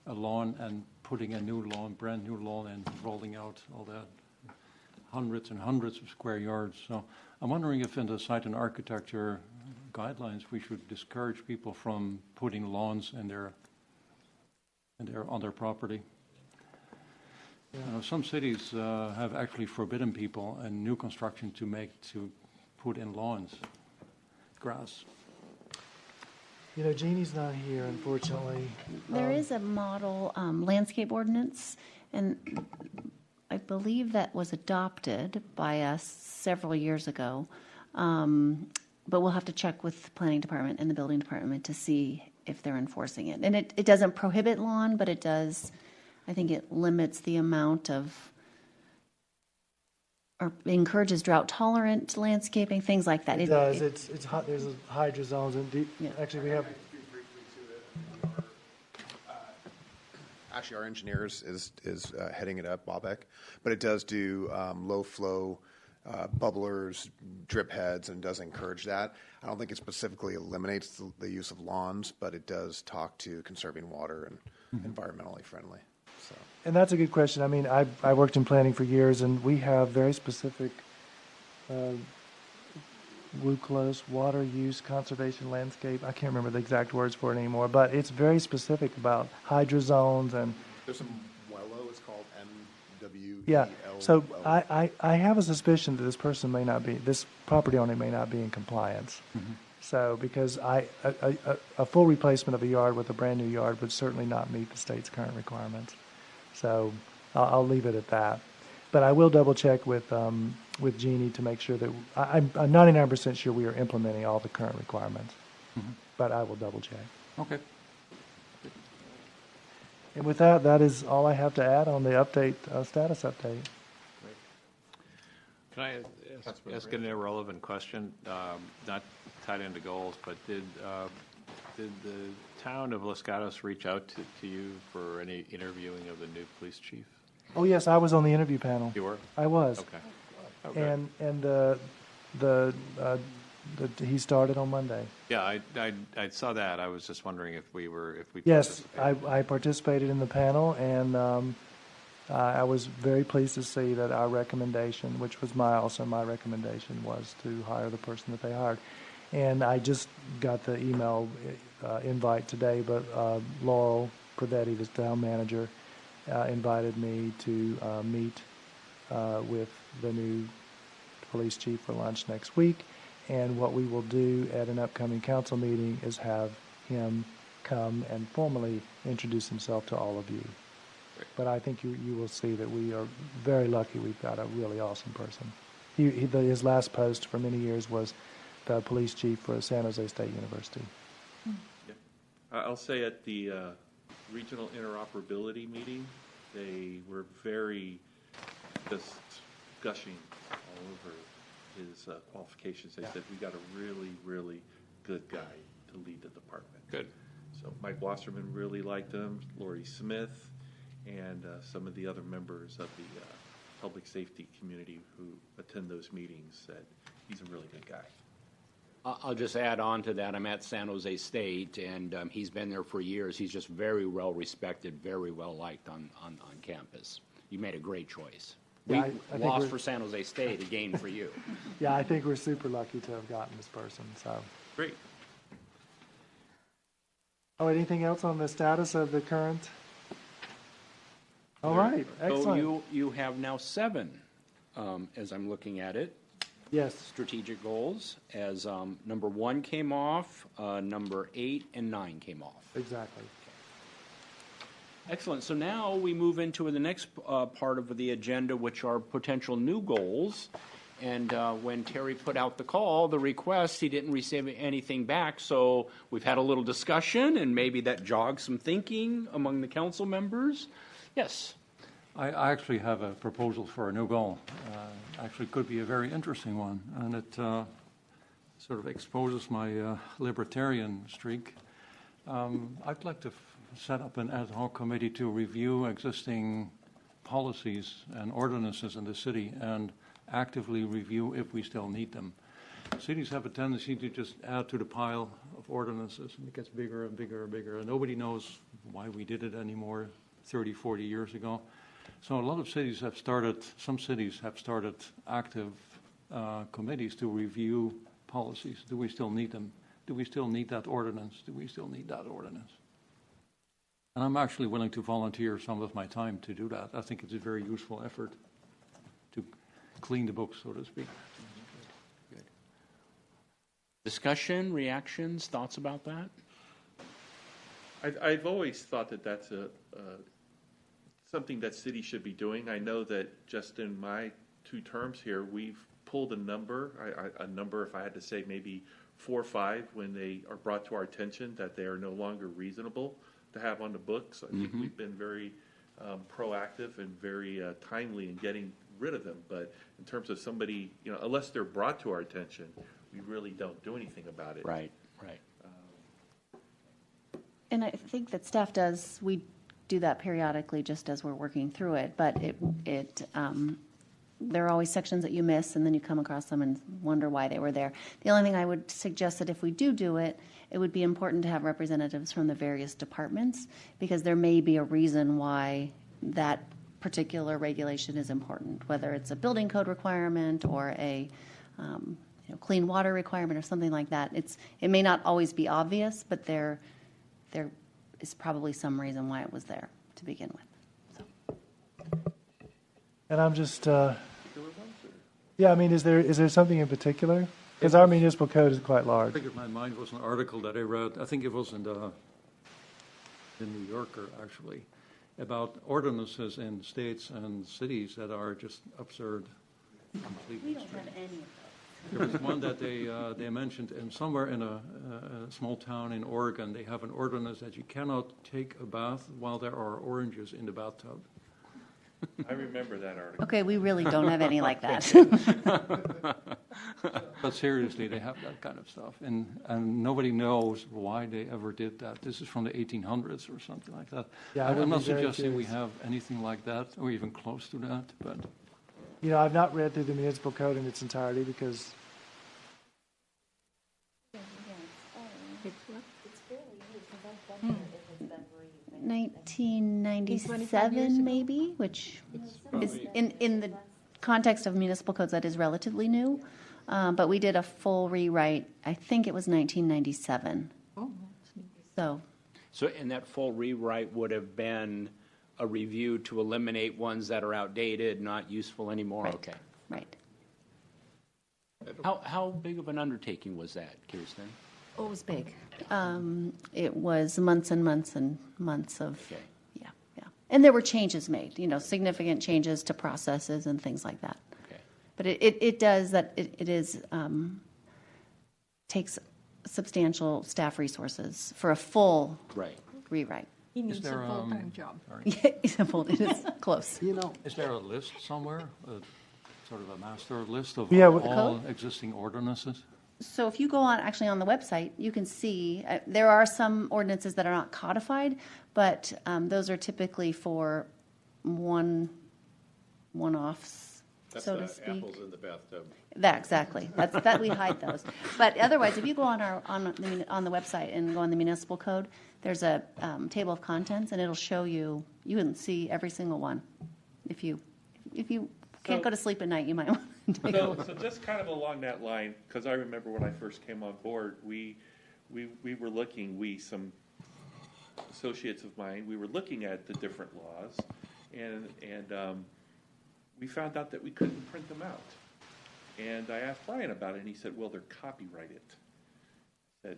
a lawn and putting a new lawn, brand new lawn, and rolling out all that, hundreds and hundreds of square yards. So I'm wondering if in the site and architecture guidelines we should discourage people from putting lawns on their property. Some cities have actually forbidden people in new construction to put in lawns, grass. Jeannie's not here, unfortunately. There is a model landscape ordinance, and I believe that was adopted by us several years ago. But we'll have to check with the planning department and the building department to see if they're enforcing it. And it doesn't prohibit lawn, but it does, I think it limits the amount of, or encourages drought-tolerant landscaping, things like that. It does. It's hot. There's hydro zones and actually we have. Actually, our engineers is heading it up, Bobek, but it does do low flow bubblers, drip heads, and does encourage that. I don't think it specifically eliminates the use of lawns, but it does talk to conserving water and environmentally friendly. So. And that's a good question. I mean, I worked in planning for years, and we have very specific WUCLAS, water use, conservation, landscape. I can't remember the exact words for it anymore, but it's very specific about hydro zones and. There's some WELO, it's called MWEL. Yeah, so I have a suspicion that this property owner may not be in compliance. So, because a full replacement of a yard with a brand new yard would certainly not meet the state's current requirements. So, I'll leave it at that. But I will double check with Jeannie to make sure that, I'm 99% sure we are implementing all the current requirements. But I will double check. Okay. And with that, that is all I have to add on the update, status update. Can I ask an irrelevant question, not tied into goals, but did the town of Los Gatos reach out to you for any interviewing of the new police chief? Oh, yes, I was on the interview panel. You were? I was. Okay. Oh, good. And he started on Monday. Yeah, I saw that. I was just wondering if we Yes, participated. I participated in the panel, and I was very pleased to see that our recommendation, which was also my recommendation, was to hire the person that they hired. And I just got the email invite today, but Laurel Pravetti, the town manager, invited me to meet with the new police chief for lunch next week. And what we will do at an upcoming council meeting is have him come and formally introduce himself to all of you. But I think you will see that we are very lucky. We've got a really awesome person. His last post for many years was the police chief for San Jose State University. I'll say at the regional interoperability meeting, they were very just gushing all over his qualifications. They said, we got a really, really good guy to lead the department. Good. So Mike Wasserman really liked him, Lori Smith, and some of the other members of the public safety community who attend those meetings said he's a really good guy. I'll just add on to that. I'm at San Jose State, and he's been there for years. He's just very well respected, very well liked on campus. You made a great choice. Yeah, I We think lost for San Jose State, a gain for you. Yeah, I think we're super lucky to have gotten this person. So, Great. oh, anything else on the status of the current? All right, excellent. So you have now 7, as I'm looking at it. Yes. Strategic goals, as number 1 came off, number 8 and 9 came off. Exactly. Excellent. So now we move into the next part of the agenda, which are potential new goals. And when Terry put out the call, the request, he didn't receive anything back. So we've had a little discussion, and maybe that jogged some thinking among the council members. Yes. I actually have a proposal for a new goal. Actually could be a very interesting one, and it sort of exposes my libertarian streak. I'd like to set up an ad hoc committee to review existing policies and ordinances in the city and actively review if we still need them. Cities have a tendency to just add to the pile of ordinances, and it gets bigger and bigger and bigger, and nobody knows why we did it anymore 30, 40 years ago. So a lot of cities have started, some cities have started active committees to review policies. Do we still need them? Do we still need that ordinance? Do we still need that ordinance? And I'm actually willing to volunteer some of my time to do that. I think it's a very useful effort to clean the books, so to speak. Good. Discussion, reactions, thoughts about that? I've always thought that that's something that cities should be doing. I know that just in my 2 terms here, we've pulled a number, if I had to say maybe 4 or 5, when they are brought to our attention that they are no longer reasonable to have on the books. I think we've been very proactive and very timely in getting rid of them. But in terms of somebody, unless they're brought to our attention, we really don't do anything about it. Right. And I think that staff does, we do that periodically just as we're working through it, but there are always sections that you miss, and then you come across them and wonder why they were there. The only thing I would suggest that if we do it, it would be important to have representatives from the various departments, because there may be a reason why that particular regulation is important, whether it's a building code requirement or a clean water requirement or something like that. It may not always be obvious, but there is probably some reason why it was there to begin with. So. And I'm just, I mean, is there something in particular? Because our municipal code is quite large. I think in my mind was an article that I read, I think it was in the New Yorker, actually, about ordinances in states and cities that are just absurd. Completely We don't absurd. have any of those. There was one that they mentioned, and somewhere in a small town in Oregon, they have an ordinance that you cannot take a bath while there are oranges in the bathtub. I remember that article. Okay, we really don't have any like that. But seriously, they have that kind of stuff, and nobody knows why they ever did that. This is from the 1800s or something like that. Yeah, I'm not I'd be very suggesting we curious. have anything like that, or even close to that, but I've not read through the municipal code in its entirety because 1997 maybe, which is in the context of municipal codes, that is relatively new. But we did a full rewrite, I think it was 1997. So, And that full rewrite would have been a review to eliminate ones that are outdated, not useful anymore? Right. Okay. right. How big of an undertaking was that, Kirsten? Oh, it was big. It was months and months and months of, Okay. yeah. And there were changes made, significant changes to processes and things like that. Okay. But it does that, it is, takes substantial staff resources for a full Right. rewrite. He needs a there, full-time job. Yeah, it's a full, it is close. is there a list somewhere, sort of a master list of Yeah, all code? existing ordinances? So if you go on, actually on the website, you can see, there are some ordinances that are not codified, but those are typically for one-offs, so to speak. in the bathtub. That, exactly. That we hide those. But otherwise, if you go on the website and go on the municipal code, there's a table of contents, and it'll show you, you can see every single one. If you can't go to sleep at night, you might want to take a look. So just kind of along that line, because I remember when I first came on board, we were looking, some associates of mine, we were looking at the different laws, and we found out that we couldn't print them out. And I asked Brian about it, and he said, well, they're copyrighted.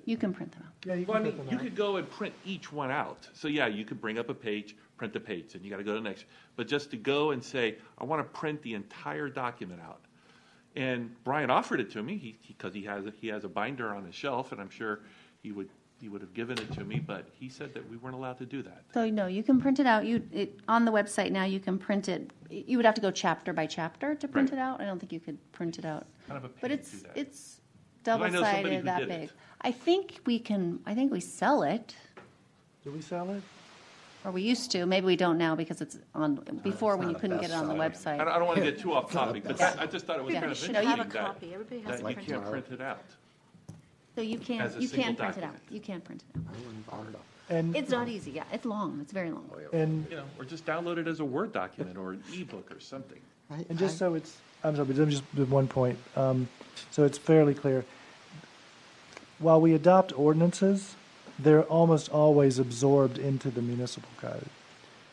You can print them out. yeah, you Well, I can mean, put them you out. could go and print each one out. So yeah, you could bring up a page, print the page, and you got to go to the next. But just to go and say, I want to print the entire document out. And Brian offered it to me because he has a binder on his shelf, and I'm sure he would have given it to me. But he said that we weren't allowed to do that. So no, you can print it out. On the website now, you can print it. You would have to go chapter by chapter to print Right. it out. I don't think you could print it out. Kind of a pain But to it's do that. it's I know somebody double-sided, who that did big. it. I think we sell it. Do we sell it? Or we used to, maybe we don't now because it's on, before when you not a couldn't get it on the bestseller. website. I don't want to get too off topic, but I just thought it was Yeah. kind of You interesting have a that, copy. Everybody has that a you printed can't print it out. So you As can, a you single can print it out. document. You can print it out. And, It's not easy, yeah, it's long, it's very long. and, You know, or just download it as a Word document or an ebook or something. and just so it's, I'm sorry, but let me just do one point. So it's fairly clear. While we adopt ordinances, they're almost always absorbed into the municipal code.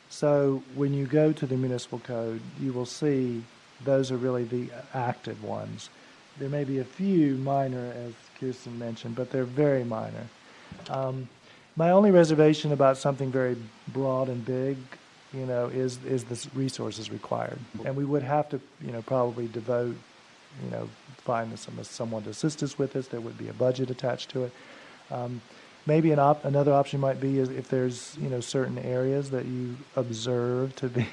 So when you go to the municipal code, you will see those are really the active ones. There may be a few minor, as Kirsten mentioned, but they're very minor. My only reservation about something very broad and big, you know, is the resources required. And we would have to, you know, probably devote, you know, find someone to assist us with this. There would be a budget attached to it. Maybe another option might be is if there's, you know, certain areas that you observe to be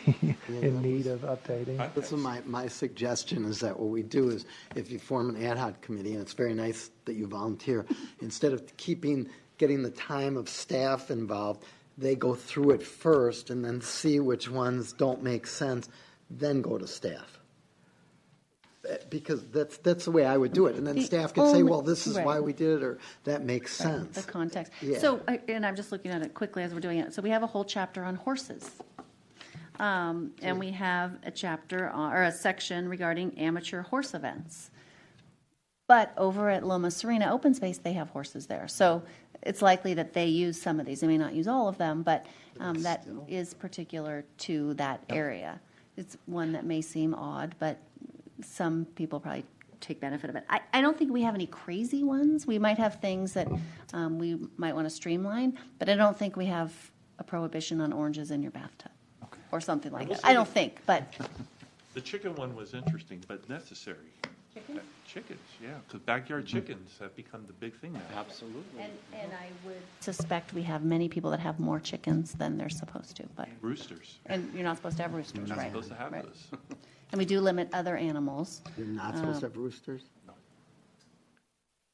in need of updating. This is my suggestion is that what we do is if you form an ad hoc committee, and it's very nice that you volunteer, instead of getting the time of staff involved, they go through it first and then see which ones don't make sense, then go to staff. Because that's the way I would do it. And then The staff could say, only- well, this is why right. we did it, or that makes sense. The context. Yeah. So, and I'm just looking at it quickly as we're doing it. So we have a whole chapter on horses. And we have a chapter or a section regarding amateur horse events. But over at Loma Serena Open Space, they have horses there. So it's likely that they use some of these. They may not use all of them, but that is particular to that area. It's one that may seem odd, but some people probably take benefit of it. I don't think we have any crazy ones. We might have things that we might want to streamline, but I don't think we have a prohibition on oranges in your bathtub or something like that. I don't think, but The chicken one was interesting, but necessary. Chickens, yeah, because backyard chickens have become the big thing now. Absolutely. and I would suspect we have many people that have more chickens than they're supposed to, but Roosters, and you're not supposed to have roosters, not right? supposed to have Right. those. And we do limit other animals. You're not supposed to have roosters?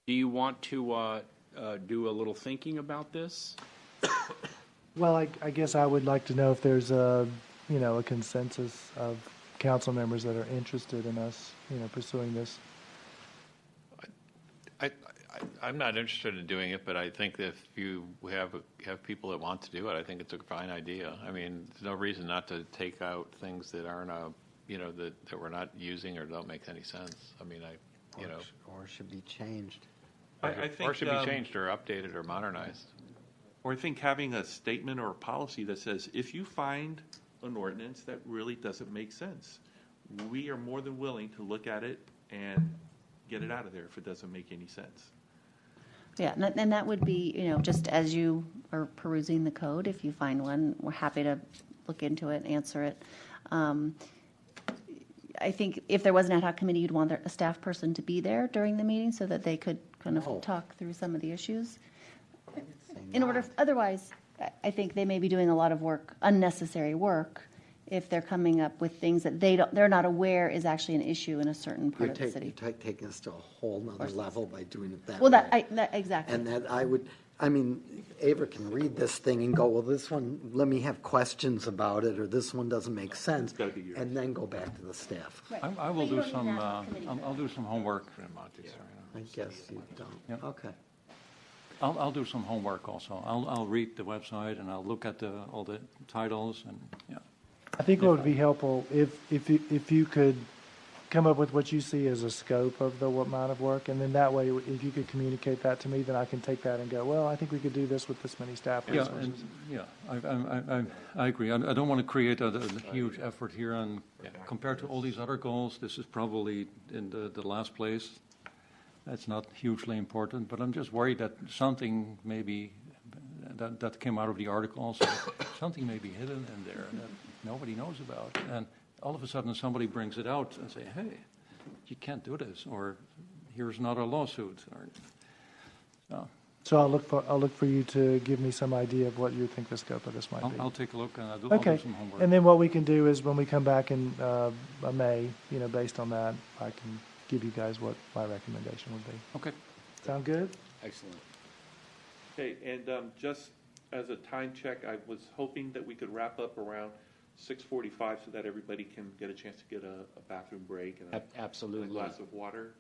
Do you want to do a little thinking about this? Well, I guess I would like to know if there's a, you know, a consensus of council members that are interested in us, you know, pursuing this. I'm not interested in doing it, but I think that if you have people that want to do it, I think it's a fine idea. I mean, there's no reason not to take out things that aren't, that we're not using or don't make any sense. I mean, Or should be changed. I think, or should be changed or updated or modernized. Or I think having a statement or a policy that says, if you find an ordinance that really doesn't make sense, we are more than willing to look at it and get it out of there if it doesn't make any sense. Yeah, and that would be, you know, just as you are perusing the code, if you find one, we're happy to look into it, answer it. I think if there was an ad hoc committee, you'd want a staff person to be there during the meeting so that they could kind of talk through some of the issues. Otherwise, I think they may be doing a lot of work, unnecessary work, if they're coming up with things that they're not aware is actually an issue in a certain part of the city. You're taking us to a whole nother level by doing it that Well, way. exactly. And that Ava can read this thing and go, well, this one, let me have questions about it, or this one doesn't make sense, gotta be yours. and then go back to the staff. I will do some, I'll do some homework. I guess you don't. Yep. Okay. I'll do some homework also. I'll read the website and I'll look at all the titles and, yeah. I think what would be helpful if you could come up with what you see as a scope of the amount of work, and then that way, if you could communicate that to me, then I can take that and go, well, I think we could do this with this many staff Yeah, resources. I agree. I don't want to create a huge effort here, and compared to all these other goals, this is probably in the last place. That's not hugely important, but I'm just worried that something maybe that came out of the article also, something may be hidden in there that nobody knows about, and all of a sudden somebody brings it out and say, hey, you can't do this, or here's not a lawsuit, or So I'll look for you to give me some idea of what you think the scope of this might be. I'll take a look and I'll do Okay, some homework. and then what we can do is when we come back in May, you know, based on that, I can give you guys what my recommendation would be. Okay. Sound good? Excellent. Okay, and just as a time check, I was hoping that we could wrap up around 6:45 so that everybody can get a chance to get a bathroom break and Absolutely. a glass of water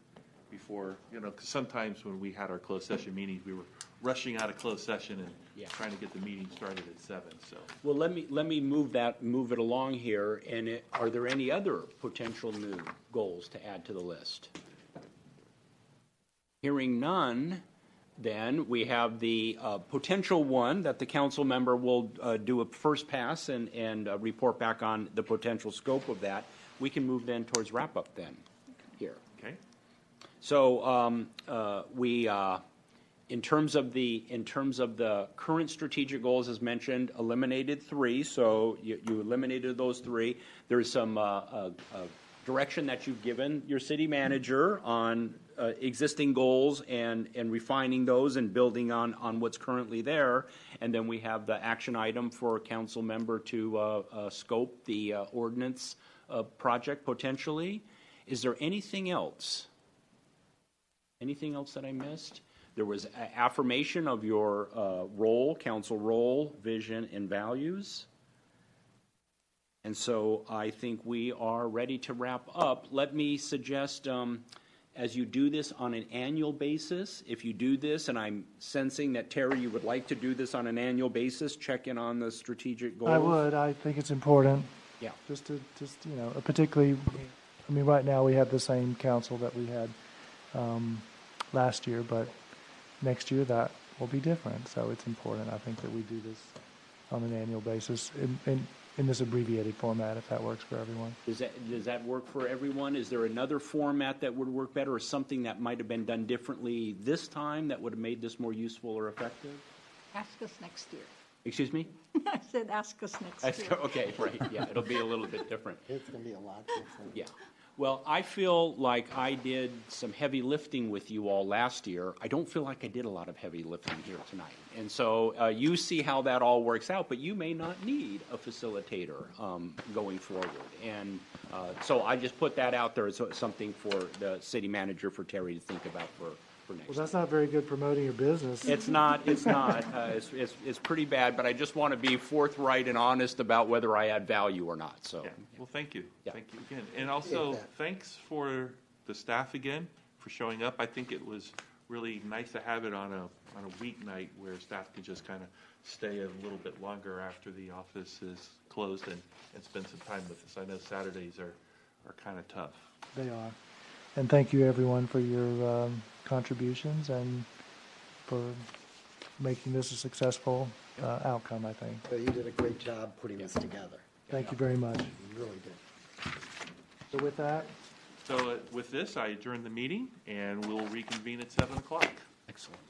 before, 'cause sometimes when we had our closed session meetings, we were rushing out of closed session and trying to get the meeting started at 7, so. Well, let me move it along here, and are there any other potential new goals to add to the list? Hearing none, then we have the potential one that the council member will do a first pass and report back on the potential scope of that. We can move then towards wrap-up then, here. Okay. So in terms of the current strategic goals, as mentioned, eliminated 3. So you eliminated those 3. There's some direction that you've given your city manager on existing goals and refining those and building on what's currently there. And then we have the action item for a council member to scope the ordinance project potentially. Is there anything else? Anything else that I missed? There was affirmation of your role, council role, vision, and values. And so I think we are ready to wrap up. Let me suggest, as you do this on an annual basis, if you do this, and I'm sensing that, Terry, you would like to do this on an annual basis, check in on the strategic goals. I would. I think it's important. Yeah. Just particularly, I mean, right now we have the same council that we had last year, but next year that will be different. So it's important, I think, that we do this on an annual basis in this abbreviated format, if that works for everyone. Does that work for everyone? Is there another format that would work better, or something that might have been done differently this time that would have made this more useful or effective? Ask us next year. Excuse me? I said, ask us next year. Okay, right, yeah, it'll be a little bit different. It's going to be a lot different. Yeah. Well, I feel like I did some heavy lifting with you all last year. I don't feel like I did a lot of heavy lifting here tonight. And so you see how that all works out, but you may not need a facilitator going forward. And so I just put that out there as something for the city manager, for Terry to think about for next Well, that's not very good promoting your business. It's not. It's pretty bad, but I just want to be forthright and honest about whether I add value or not. So, Yeah. Well, thank you. Yeah. Thank you again. And also, thanks for the staff again for showing up. I think it was really nice to have it on a weeknight where staff can just kind of stay a little bit longer after the office is closed and spend some time with us. I know Saturdays are kind of tough. They are. And thank you, everyone, for your contributions and for making this a successful outcome, I think. So you did a great job putting this together. Thank you very much. You really did. So with that, So with this, I adjourn the meeting, and we'll reconvene at 7 o'clock. excellent.